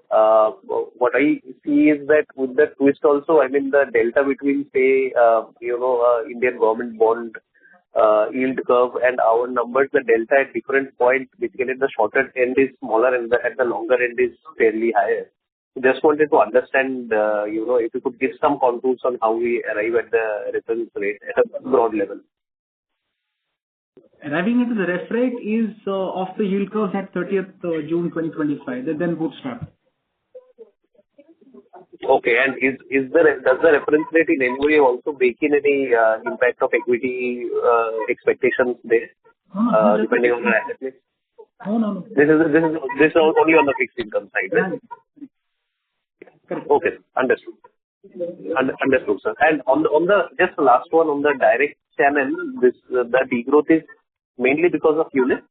what I see is that with the twist also, I mean, the delta between, say, Indian government bond yield curve and our numbers, the delta at different points, basically at the shorter end is smaller and at the longer end is fairly higher. Just wanted to understand, if you could give some contours on how we arrive at the reference rate at a broad level. Arriving at the ref rate is of the yield curves at 30th June 2025. They then bootstrap. Okay. And does the reference rate in any way also bake in any impact of equity expectations there, depending on the asset mix? No. This is only on the fixed income side, right? Correct. Okay. Understood. Understood, sir. And on the just the last one on the direct channel, the degrowth is mainly because of ULIP?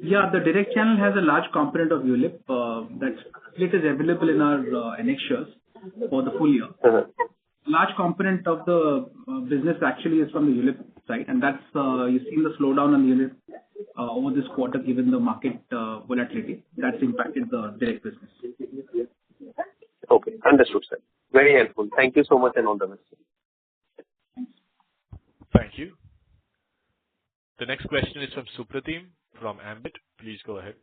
Yeah, the direct channel has a large component of ULIP. That split is available in our annexures for the full year. Large component of the business actually is from the ULIP side, and that's you've seen the slowdown on the ULIP over this quarter given the market volatility. That's impacted the direct business. Okay. Understood, sir. Very helpful. Thank you so much and all the best. Thank you. The next question is from Supratim from Ambit. Please go ahead.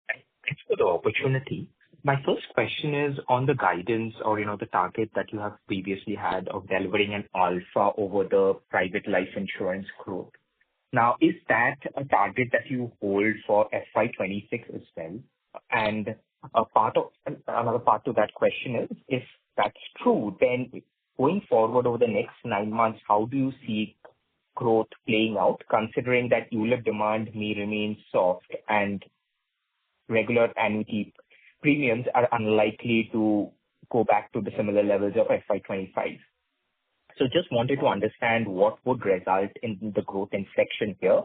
Thanks for the opportunity. My first question is on the guidance or, the target that you have previously had of delivering an alpha over the private life insurance growth. Now, is that a target that you hold for FY26 as well? And another part to that question is, if that's true, then going forward over the next 9 months, how do you see growth playing out, considering that ULIP demand may remain soft and regular annuity premiums are unlikely to go back to the similar levels of FY25? So just wanted to understand what would result in the growth inflection here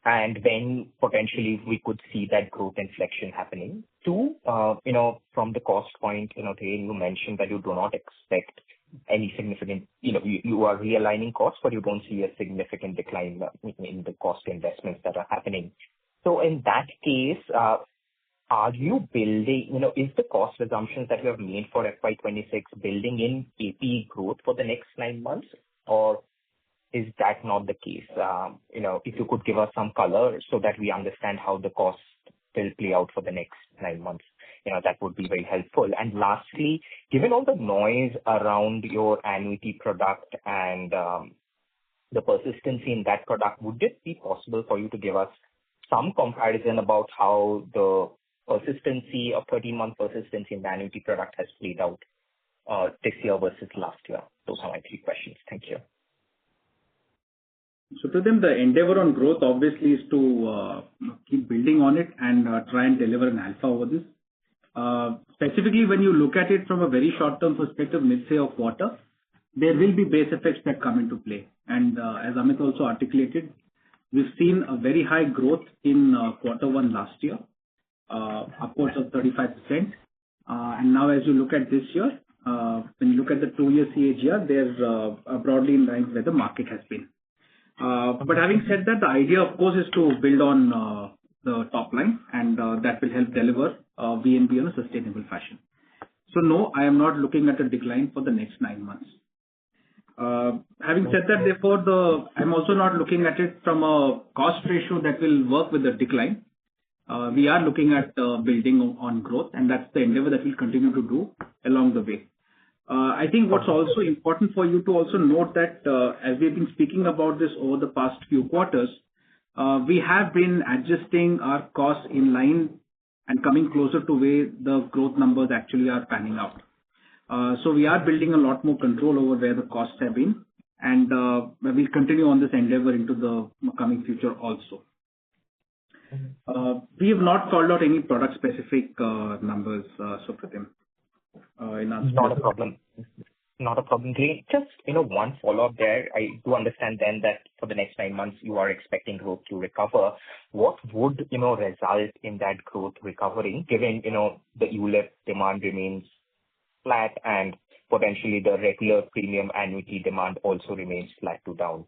and when potentially we could see that growth inflection happening. Two, from the cost point, you mentioned that you do not expect any significant, you are realigning costs, but you don't see a significant decline in the cost investments that are happening. So in that case, are you building, is the cost assumptions that you have made for FY26 building in AP growth for the next 9 months, or is that not the case? If you could give us some color so that we understand how the costs will play out for the next 9 months, that would be very helpful. And lastly, given all the noise around your annuity product and the persistency in that product, would it be possible for you to give us some comparison about how the persistency of 13-month persistency in the annuity product has played out this year versus last year? Those are my 3 questions. Thank you. So to them, the endeavor on growth obviously is to keep building on it and try and deliver an alpha over this. Specifically, when you look at it from a very short-term perspective, let's say a quarter, there will be base effects that come into play. And as Amit also articulated, we've seen a very high growth in quarter 1 last year, upwards of 35%. And now as you look at this year, when you look at the 2-year CAGR, they're broadly in line where the market has been. But having said that, the idea, of course, is to build on the top line, and that will help deliver VNB in a sustainable fashion. So no, I am not looking at a decline for the next 9 months. Having said that, therefore, I'm also not looking at it from a cost ratio that will work with the decline. We are looking at building on growth, and that's the endeavor that we'll continue to do along the way. I think what's also important for you to also note that as we've been speaking about this over the past few quarters, we have been adjusting our costs in line and coming closer to where the growth numbers actually are panning out. So we are building a lot more control over where the costs have been, and we'll continue on this endeavor into the coming future also. We have not called out any product-specific numbers, Supratim. Not a problem. Not a problem. Just, one follow-up there. I do understand then that for the next 9 months, you are expecting growth to recover. What would, result in that growth recovering, given, the ULIP demand remains flat and potentially the regular premium annuity demand also remains flat to down?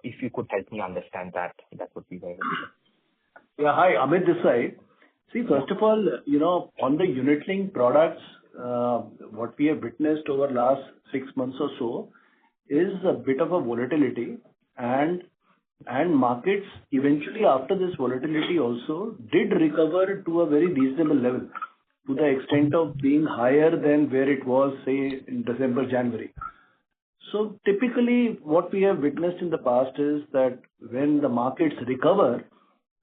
If you could help me understand that, that would be very helpful. Yeah, hi, Amit this side. See, first of all, on the unit-linked products, what we have witnessed over last 6 months or so is a bit of a volatility, and markets eventually after this volatility also did recover to a very reasonable level, to the extent of being higher than where it was, say, in December, January. So typically, what we have witnessed in the past is that when the markets recover,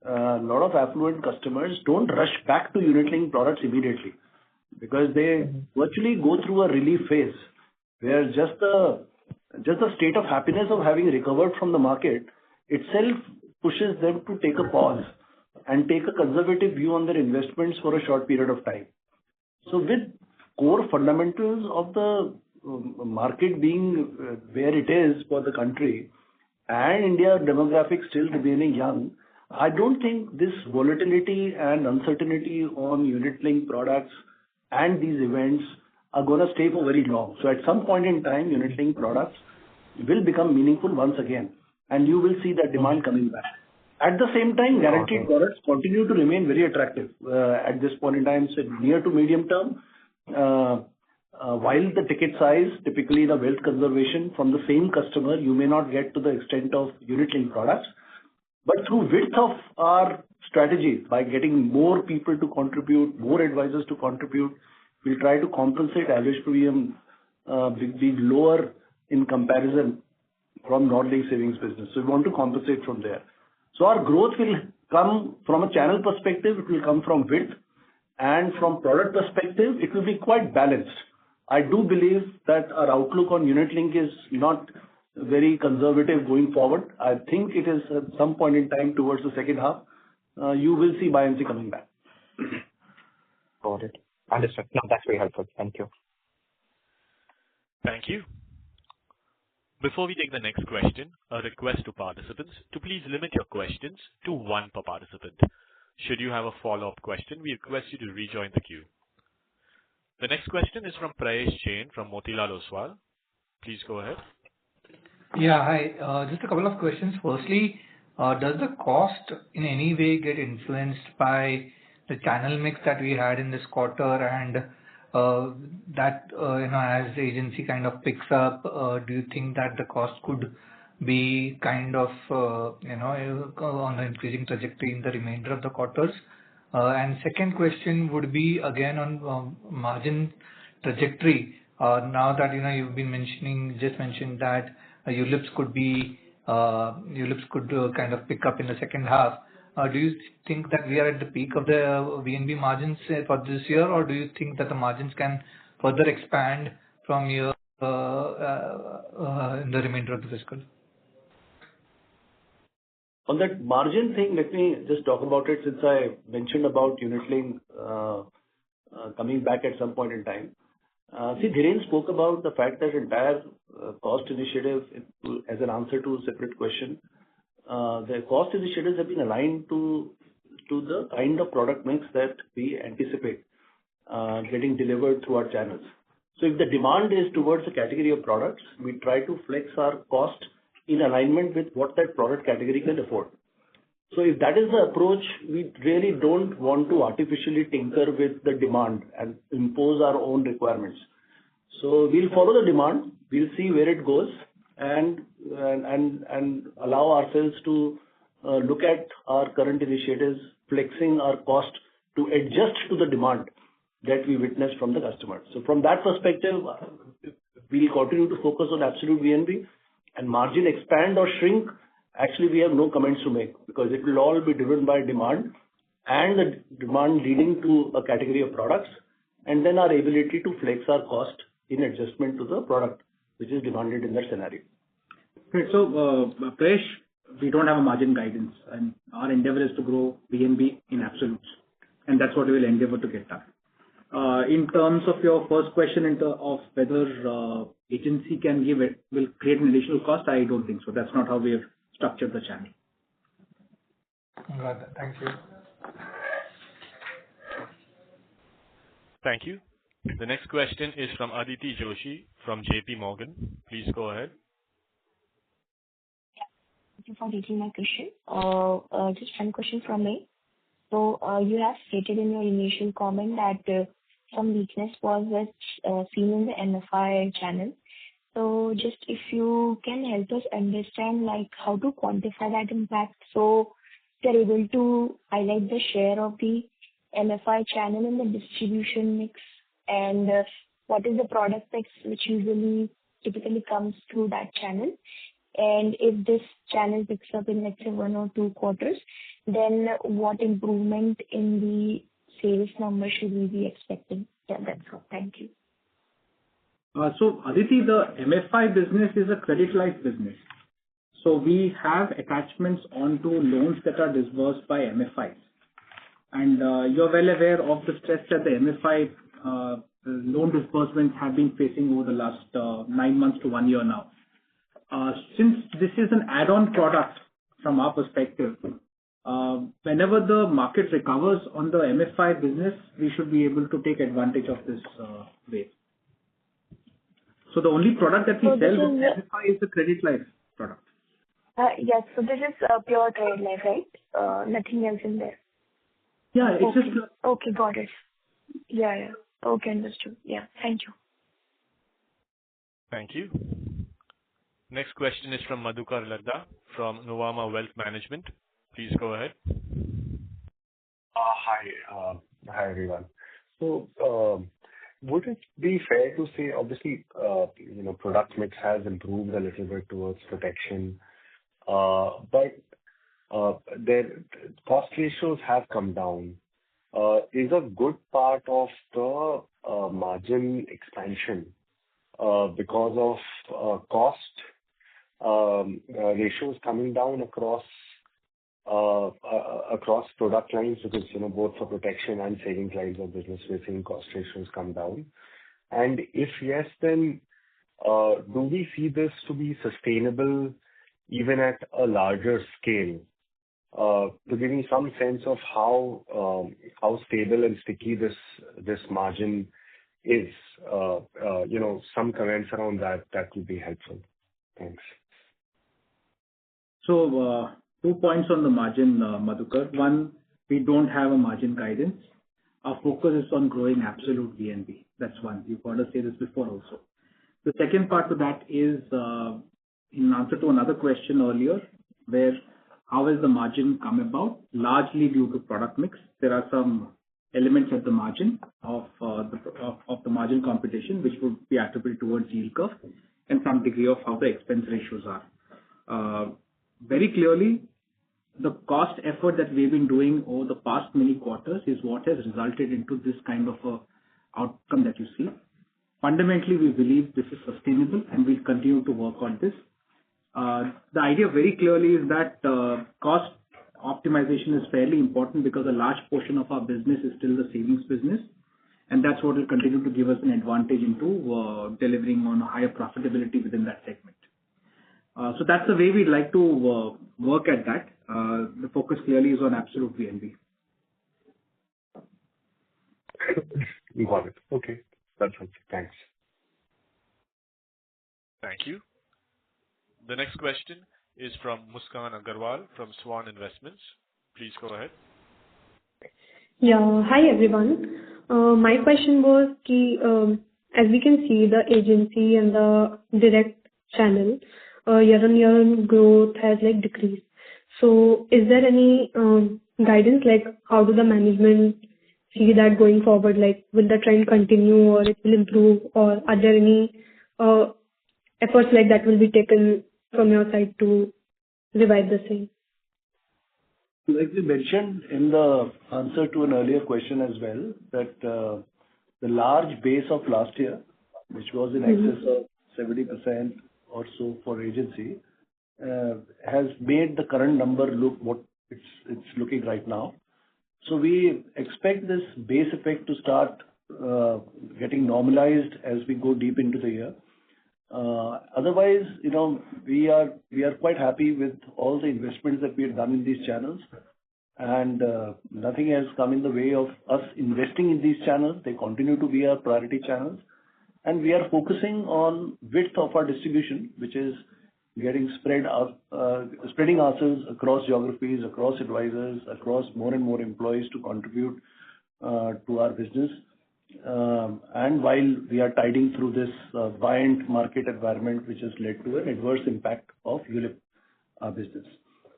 a lot of affluent customers don't rush back to unit-linked products immediately because they virtually go through a relief phase where just the state of happiness of having recovered from the market itself pushes them to take a pause and take a conservative view on their investments for a short period of time. So with core fundamentals of the market being where it is for the country and India demographics still remaining young, I don't think this volatility and uncertainty on unit-linked products and these events are going to stay for very long. So at some point in time, unit-linked products will become meaningful once again, and you will see that demand coming back. At the same time, guaranteed products continue to remain very attractive at this point in time. So near to medium term, while the ticket size, typically the wealth conservation from the same customer, you may not get to the extent of unit-linked products, but through width of our strategy, by getting more people to contribute, more advisors to contribute, we'll try to compensate average premium being lower in comparison from non-linked savings business. So we want to compensate from there. So our growth will come from a channel perspective, it will come from width, and from product perspective, it will be quite balanced. I do believe that our outlook on unit link is not very conservative going forward. I think it is at some point in time towards the second half, you will see buoyancy coming back. Got it. Understood. No, that's very helpful. Thank you. Thank you. Before we take the next question, a request to participants to please limit your questions to one per participant. Should you have a follow-up question, we request you to rejoin the queue. The next question is from Prayesh Jain from Motilal Oswal. Please go ahead. Yeah, hi. Just a couple of questions. Firstly, does the cost in any way get influenced by the channel mix that we had in this quarter, and that as the agency kind of picks up, do you think that the cost could be kind of on an increasing trajectory in the remainder of the quarters? And second question would be again on margin trajectory. Now that you've been mentioned that ULIPs could kind of pick up in the second half. Do you think that we are at the peak of the VNB margins for this year, or do you think that the margins can further expand from here in the remainder of the fiscal? On that margin thing, let me just talk about it since I mentioned about unit link coming back at some point in time. Dhiren spoke about the fact that entire cost initiative, as an answer to a separate question, the cost initiatives have been aligned to the kind of product mix that we anticipate getting delivered through our channels. So if the demand is towards a category of products, we try to flex our cost in alignment with what that product category can afford. So if that is the approach, we really don't want to artificially tinker with the demand and impose our own requirements. So we'll follow the demand, we'll see where it goes, and allow ourselves to look at our current initiatives, flexing our cost to adjust to the demand that we witness from the customers. So from that perspective, we'll continue to focus on absolute VNB, and margin expand or shrink. Actually, we have no comments to make because it will all be driven by demand and the demand leading to a category of products, and then our ability to flex our cost in adjustment to the product which is demanded in that scenario. Great. So, Prayesh, we don't have a margin guidance, and our endeavor is to grow VNB in absolutes, and that's what we will endeavor to get done. In terms of your first question of whether agency can give it, will create an additional cost, I don't think so. That's not how we have structured the channel. Got that. Thank you. Thank you. The next question is from Aditi Joshi from JP Morgan. Please go ahead. Thank you for taking my question. Just one question from me. So you have stated in your initial comment that some weakness was seen in the MFI channel. So just if you can help us understand how to quantify that impact, so they're able to highlight the share of the MFI channel in the distribution mix, and what is the product mix which usually typically comes through that channel? And if this channel picks up in, let's say, 1 or 2 quarters, then what improvement in the sales number should we be expecting? Yeah, that's all. Thank you. So Aditi, the MFI business is a credit life business. So we have attachments onto loans that are disbursed by MFIs. And you're well aware of the stress that the MFI loan disbursements have been facing over the last 9 months to 1 year now. Since this is an add-on product from our perspective, whenever the market recovers on the MFI business, we should be able to take advantage of this wave. So the only product that we sell with MFI is the credit life product. Yes, so this is pure credit life, right? Nothing else in there. Yeah, it's Okay. just. Okay, got it. Yeah. Okay, understood. Yeah, thank you. Thank you. Next question is from Madhukar Ladda from Nuvama Wealth Management. Please go ahead. Hi, everyone. So, would it be fair to say, obviously, product mix has improved a little bit towards protection, but their cost ratios have come down. Is a good part of the margin expansion because of cost ratios coming down across product lines, because both for protection and savings lines of business, we're seeing cost ratios come down. And if yes, then do we see this to be sustainable even at a larger scale? To give me some sense of how stable and sticky this margin is, some comments around that would be helpful. Thanks. So 2 points on the margin, Madhukar. One, we don't have a margin guidance. Our focus is on growing absolute VNB. That's one. You've heard us say this before also. The second part to that is in answer to another question earlier, where how has the margin come about? Largely due to product mix. There are some elements at the margin of the margin computation, which would be attributed towards yield curve and some degree of how the expense ratios are. Very clearly, the cost effort that we've been doing over the past many quarters is what has resulted into this kind of a outcome that you see. Fundamentally, we believe this is sustainable and we'll continue to work on this. The idea very clearly is that cost optimization is fairly important because a large portion of our business is still the savings business, and that's what will continue to give us an advantage into delivering on a higher profitability within that segment. So that's the way we'd like to work at that. The focus clearly is on absolute VNB. Got it. Okay. That's it. Thanks. Thank you. The next question is from Muskan Agarwal from Swan Investments. Please go ahead. Yeah. Hi, everyone. My question was, as we can see, the agency and the direct channel, year-on-year growth has decreased. So is there any guidance, how do the management see that going forward? Will the trend continue or it will improve, or are there any efforts that will be taken from your side to revive the same? Like we mentioned in the answer to an earlier question as well, that the large base of last year, which was in excess of 70% or so for agency, has made the current number look what it's looking right now. So we expect this base effect to start getting normalized as we go deep into the year. Otherwise, we are quite happy with all the investments that we have done in these channels, and nothing has come in the way of us investing in these channels. They continue to be our priority channels, and we are focusing on width of our distribution, which is getting spreading ourselves across geographies, across advisors, across more and more employees to contribute to our business. And while we are tiding through this buoyant market environment, which has led to an adverse impact of ULIP business.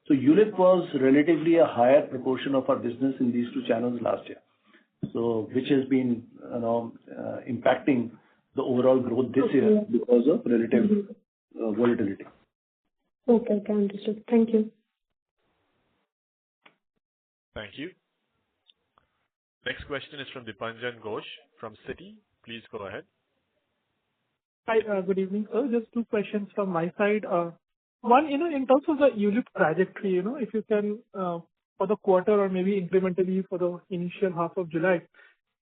So ULIP was relatively a higher proportion of our business in these two channels last year, so which has been impacting the overall growth this year because of relative volatility. Okay, understood. Thank you. Thank you. Next question is from Dipanjan Ghosh from Citi. Please go ahead. Hi, good evening, sir. Just two questions from my side. One, in terms of the ULIP trajectory, if you can, for the quarter or maybe incrementally for the initial half of July,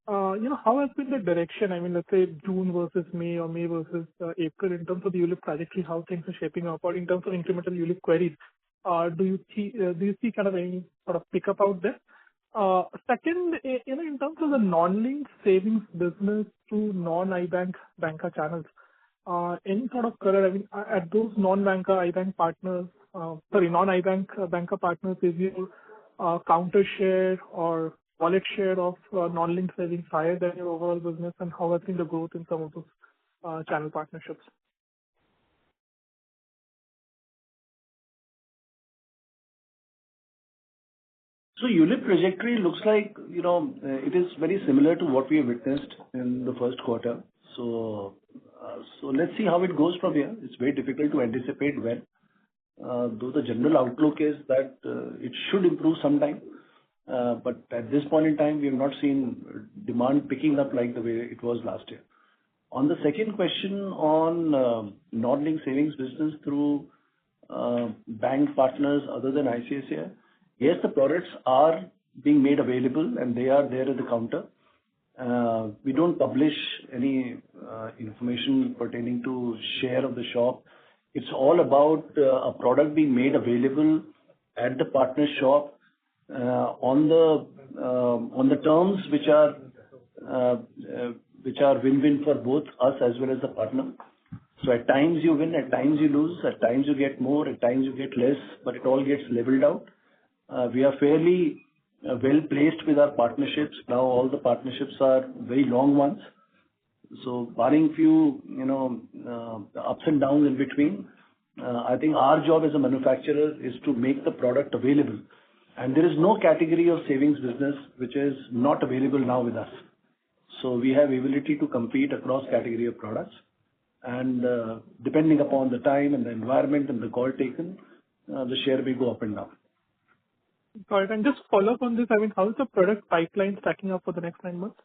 how has been the direction? I mean, let's say June versus May or May versus April in terms of the ULIP trajectory, how things are shaping up, or in terms of incremental ULIP queries, do you see kind of any sort of pickup out there? Second, in terms of the non-linked savings business to non-IBank banker channels, any sort of color, I mean, at those non-banker IBank partners, non-IBank banker partners, is your counter share or wallet share of non-linked savings higher than your overall business, and how has been the growth in some of those channel partnerships? So ULIP trajectory looks like, it is very similar to what we have witnessed in the first quarter. So let's see how it goes from here. It's very difficult to anticipate when, though the general outlook is that it should improve sometime. But at this point in time, we have not seen demand picking up like the way it was last year. On the second question on non-linked savings business through bank partners other than ICICI, yes, the products are being made available and they are there at the counter. We don't publish any information pertaining to share of the shop. It's all about a product being made available at the partner shop on the terms which are win-win for both us as well as the partner. So at times you win, at times you lose, at times you get more, at times you get less, but it all gets leveled out. We are fairly well placed with our partnerships. Now all the partnerships are very long ones. So barring few, the ups and downs in between, I think our job as a manufacturer is to make the product available. And there is no category of savings business which is not available now with us. So we have ability to compete across category of products. And depending upon the time and the environment and the call taken, the share may go up and down. Got it. And just follow up on this, I mean, how is the product pipeline stacking up for the next 9 months?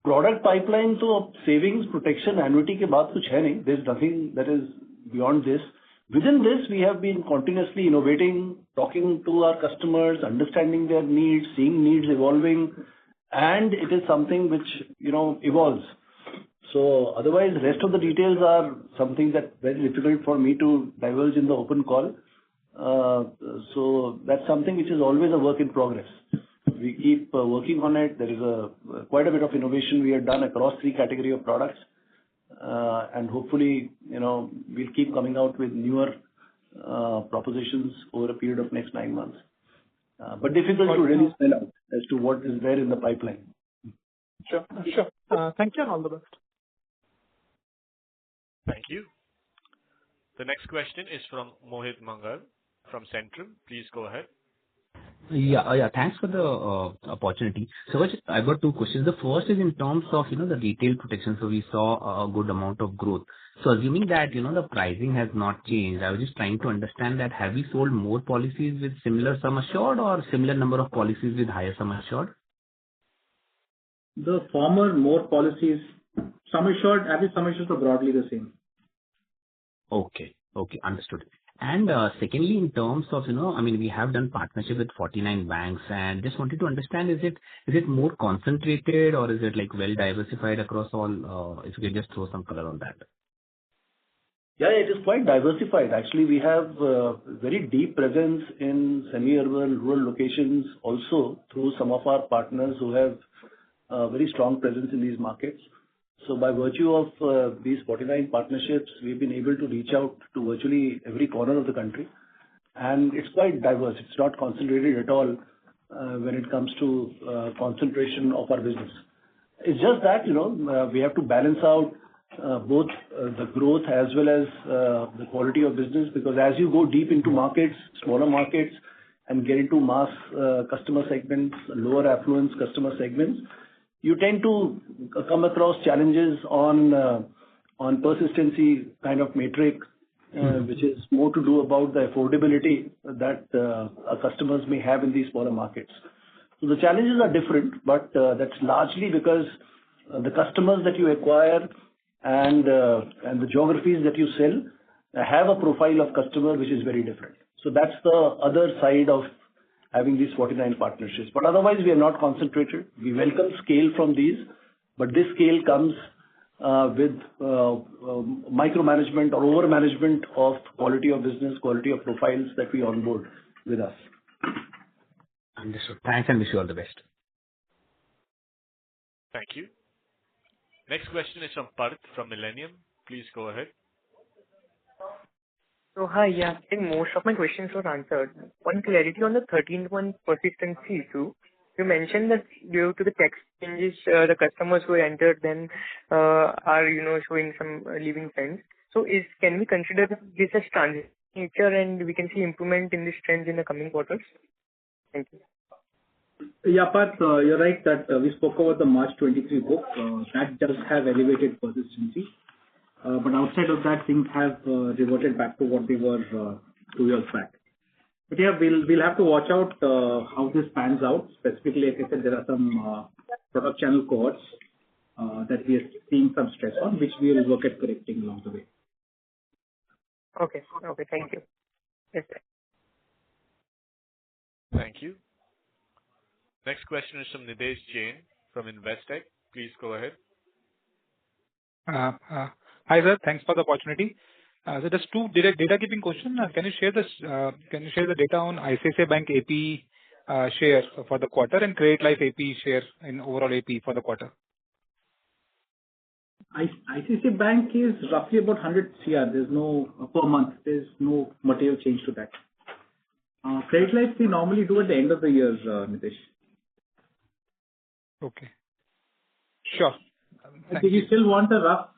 Product pipeline to savings, protection, annuity ke baat kuch hai nahi. There's nothing that is beyond this. Within this, we have been continuously innovating, talking to our customers, understanding their needs, seeing needs evolving, and it is something which, evolves. So otherwise, the rest of the details are something that very difficult for me to divulge in the open call. So that's something which is always a work in progress. We keep working on it. There is quite a bit of innovation we have done across 3 categories of products. And hopefully, we'll keep coming out with newer propositions over a period of next 9 months. But difficult to really spell out as to what is there in the pipeline. Sure. Thank you and all the best. Thank you. The next question is from Mohit Mangal from Centrum. Please go ahead. Yeah. Thanks for the opportunity. So I've got 2 questions. The first is in terms of, the retail protection. So we saw a good amount of growth. So assuming that, the pricing has not changed, I was just trying to understand that have we sold more policies with similar sum assured or similar number of policies with higher sum assured? The former, more policies, sum assured, average sum assured are broadly the same. Okay, understood. And secondly, in terms of, we have done partnership with 49 banks and just wanted to understand, is it more concentrated or is it like well diversified across all? If you could just throw some color on that. Yeah, it is quite diversified. Actually, we have very deep presence in semi-urban, rural locations also through some of our partners who have very strong presence in these markets. So by virtue of these 49 partnerships, we've been able to reach out to virtually every corner of the country. And it's quite diverse. It's not concentrated at all when it comes to concentration of our business. It's just that, we have to balance out both the growth as well as the quality of business, because as you go deep into markets, smaller markets, and get into mass customer segments, lower affluence customer segments, you tend to come across challenges on persistency kind of metric, which is more to do about the affordability that our customers may have in these smaller markets. So the challenges are different, but that's largely because the customers that you acquire and the geographies that you sell have a profile of customer which is very different. So that's the other side of having these 49 partnerships. But otherwise, we are not concentrated. We welcome scale from these, but this scale comes with micromanagement or over-management of quality of business, quality of profiles that we onboard with us. Understood. Thanks, and wish you all the best. Thank you. Next question is from Parth from Millennium. Please go ahead. So hi, yeah, I think most of my questions were answered. One clarity on the 13th persistency issue. You mentioned that due to the tax changes, the customers who entered then are showing some leaving trends. So can we consider this as transient nature and we can see improvement in this trend in the coming quarters? Thank you. Yeah, Parth, you're right that we spoke about the March 23 book. That does have elevated persistency. But outside of that, things have reverted back to what they were 2 years back. But yeah, we'll have to watch out how this pans out. Specifically, like I said, there are some product channel cohorts that we are seeing some stress on, which we will work at correcting along the way. Okay, thank you. Yes, sir. Thank you. Next question is from Nidesh Jain from Investec. Please go ahead. Hi, sir. Thanks for the opportunity. So just two data keeping question. Can you share the data on ICICI Bank AP share for the quarter and Credit Life AP share in overall AP for the quarter? ICICI Bank is roughly about 100 CR. There's no per month. There's no material change to that. Credit Life we normally do at the end of the year, Nidesh. Okay. Sure. If you still want a rough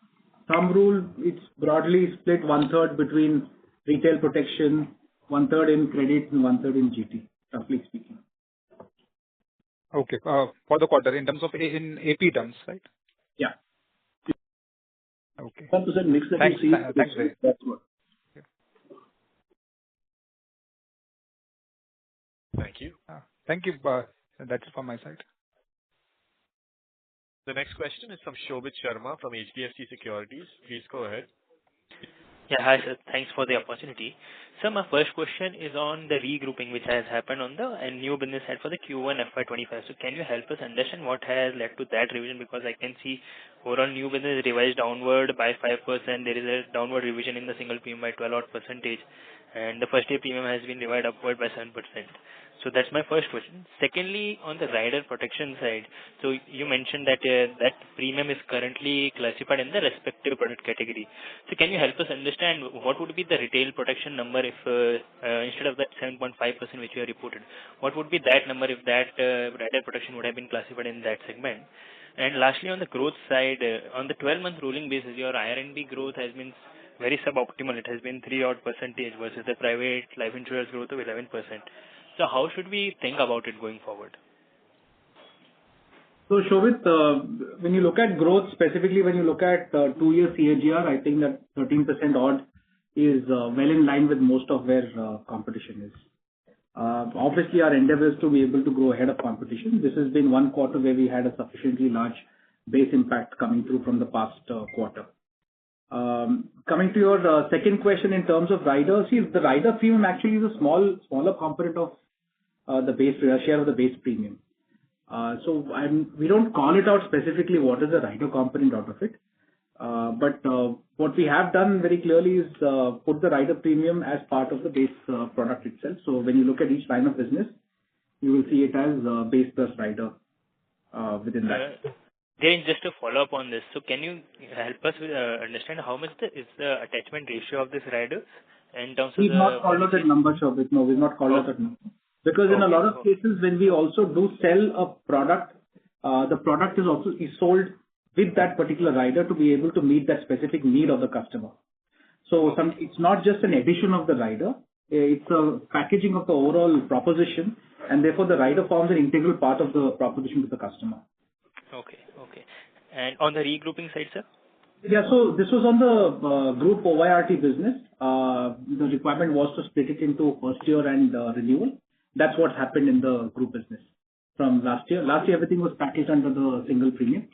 thumb rule, it's broadly split 1/3 between retail protection, 1/3 in credit, and 1/3 in GT, roughly speaking. Okay. For the quarter, in terms of in AP terms, right? Yeah. Okay. 1% mix that you see. Thanks, very. That's what. Thank you. Thank you. That's it from my side. The next question is from Shobhit Sharma from HDFC Securities. Please go ahead. Yeah, hi sir. Thanks for the opportunity. So my first question is on the regrouping which has happened on the new business side for the Q1 FY2025. So can you help us understand what has led to that revision? Because I can see overall new business revised downward by 5%. There is a downward revision in the single premium by 12%, and the first year premium has been revised upward by 7%. So that's my first question. Secondly, on the rider protection side, so you mentioned that that premium is currently classified in the respective product category. So can you help us understand what would be the retail protection number if instead of that 7.5% which you have reported, what would be that number if that rider protection would have been classified in that segment? And lastly, on the growth side, on the 12-month rolling basis, your IRNB growth has been very suboptimal. It has been 3% versus the private life insurance growth of 11%. So how should we think about it going forward? So Shobhit, when you look at growth, specifically when you look at 2-year CAGR, I think that 13% odd is well in line with most of where competition is. Obviously, our endeavor is to be able to grow ahead of competition. This has been one quarter where we had a sufficiently large base impact coming through from the past quarter. Coming to your second question in terms of riders, see, the rider premium actually is a smaller component of the base share of the base premium. So we don't call it out specifically what is the rider component out of it. But what we have done very clearly is put the rider premium as part of the base product itself. So when you look at each line of business, you will see it as base plus rider within that. Just to follow up on this, so can you help us understand how much is the attachment ratio of this rider in terms of We've not called out that number, Shobhit. No, we've not called out that number. Because in a lot of cases, when we also do sell a product, the product is also sold with that particular rider to be able to meet that specific need of the customer. So it's not just an addition of the rider, it's a packaging of the overall proposition, and therefore the rider forms an integral part of the proposition to the customer. Okay. And on the regrouping side, sir? Yeah. So this was on the group OYRT business. The requirement was to split it into first year and renewal. That's what happened in the group business from last year. Last year, everything was packaged under the single premium.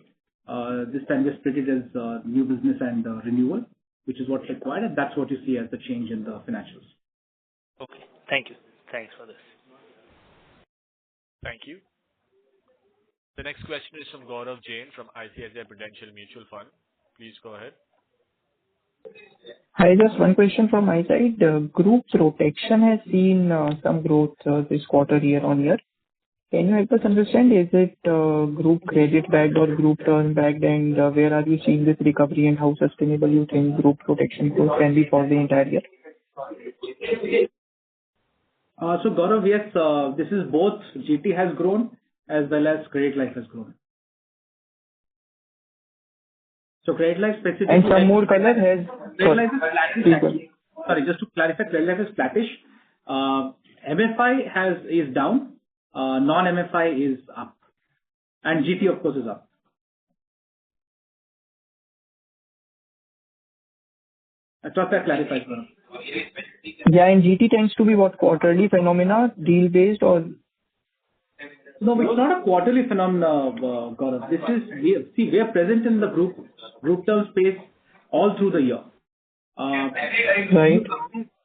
This time we split it as new business and renewal, which is what's required, and that's what you see as the change in the financials. Okay. Thank you. Thanks for this. Thank you. The next question is from Gaurav Jain from ICICI Prudential Mutual Fund. Please go ahead. Hi, just one question from my side. Group protection has seen some growth this quarter year-on-year. Can you help us understand, is it group credit backed or group term backed, and where are you seeing this recovery, and how sustainable you think group protection growth can be for the entire year? So Gaurav, yes, this is both GT has grown as well as credit life has grown. So credit life specifically. And some more color has. Credit life is flattish. Sorry, just to clarify, credit life is flattish. MFI is down. Non-MFI is up. And GT, of course, is up. I thought that clarifies, Gaurav. Yeah, and GT tends to be what, quarterly phenomena, deal based, or? No, it's not a quarterly phenomenon, Gaurav. This is, we are present in the group term space all through the year. Right.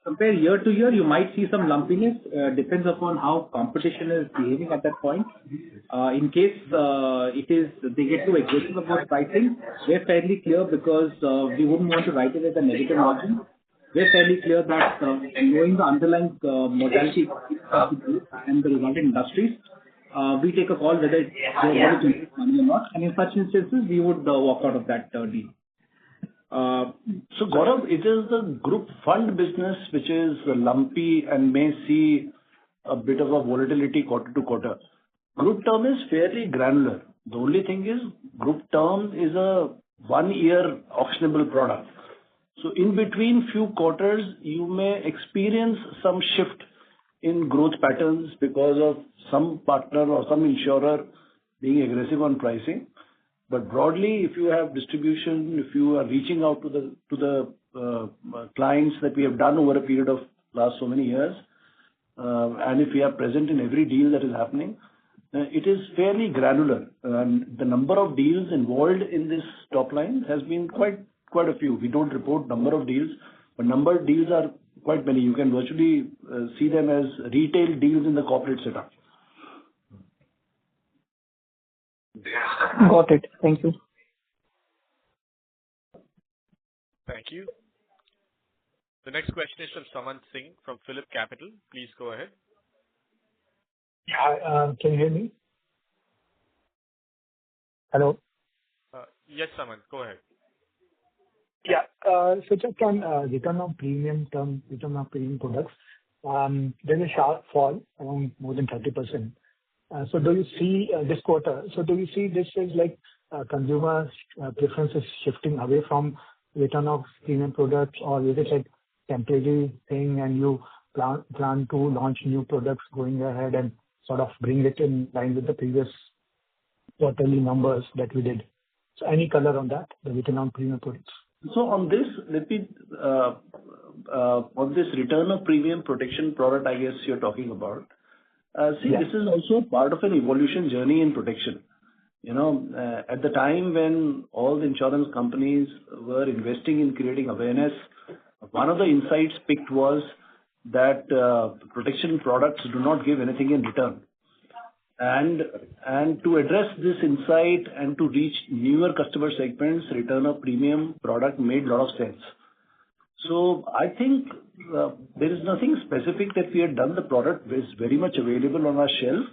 Compare year to year, you might see some lumpiness. Depends upon how competition is behaving at that point. In case they get too aggressive about pricing, we're fairly clear because we wouldn't want to write it at a negative margin. We're fairly clear that knowing the underlying mortality and the resulting industries, we take a call whether it's going to make money or not. And in such instances, we would walk out of that deal. So Gaurav, it is the group fund business which is lumpy and may see a bit of a volatility quarter to quarter. Group term is fairly granular. The only thing is group term is a 1 year auctionable product. So in between few quarters, you may experience some shift in growth patterns because of some partner or some insurer being aggressive on pricing. But broadly, if you have distribution, if you are reaching out to the clients that we have done over a period of last so many years, and if we are present in every deal that is happening, it is fairly granular. The number of deals involved in this top line has been quite a few. We don't report number of deals, but number of deals are quite many. You can virtually see them as retail deals in the corporate setup. Got it. Thank you. Thank you. The next question is from Saman Singh from Phillip Capital. Please go ahead. Hi, can you hear me? Hello? Yes, Saman, go ahead. Yeah. So just on return on premium products, there's a sharp fall around more than 30%. So do you see this quarter? So do you see this as like consumer preferences shifting away from return of premium products, or is it like temporary thing and you plan to launch new products going ahead and sort of bring it in line with the previous quarterly numbers that we did? So any color on that, the return on premium products? So on this, on this return of premium protection product, I guess you're talking about. This is also part of an evolution journey in protection. You know, at the time when all the insurance companies were investing in creating awareness, one of the insights picked was that protection products do not give anything in return. And to address this insight and to reach newer customer segments, return of premium product made a lot of sense. So I think there is nothing specific that we had done. The product is very much available on our shelf,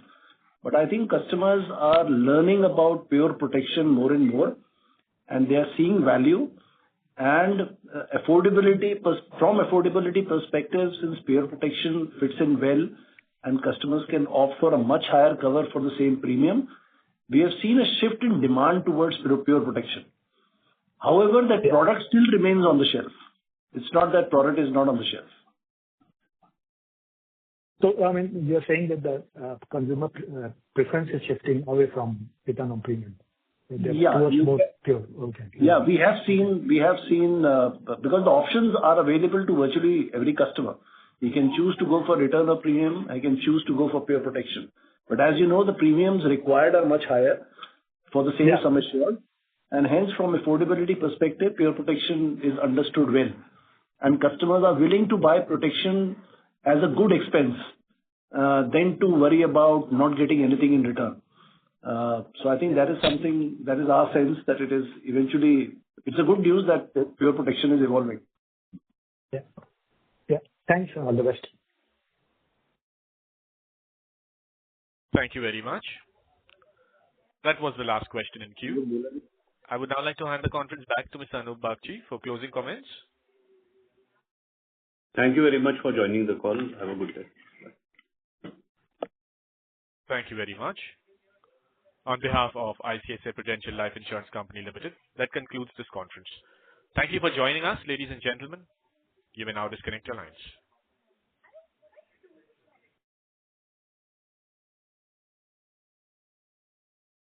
but I think customers are learning about pure protection more and more, and they are seeing value and affordability. From affordability perspective, since pure protection fits in well and customers can opt for a much higher cover for the same premium, we have seen a shift in demand towards pure protection. However, that product still remains on the shelf. It's not that product is not on the shelf. So, I mean, you're saying that the consumer preference is shifting away from return on premium. Towards more pure. Okay. Yeah, we have seen because the options are available to virtually every customer. He can choose to go for return of premium. He can choose to go for pure protection. But as you know, the premiums required are much higher for the same sum assured, and hence from affordability perspective, pure protection is understood well, and customers are willing to buy protection as a good expense than to worry about not getting anything in return. So I think that is something that is our sense that it is eventually, it's a good news that pure protection is evolving. Yeah. Thanks. All the best. Thank you very much. That was the last question in queue. I would now like to hand the conference back to Mr. Anup Bagchi for closing comments. Thank you very much for joining the call. Have a good day. Bye. Thank you very much. On behalf of ICICI Prudential Life Insurance Company Limited, that concludes this conference. Thank you for joining us, ladies and gentlemen. You may now disconnect your lines.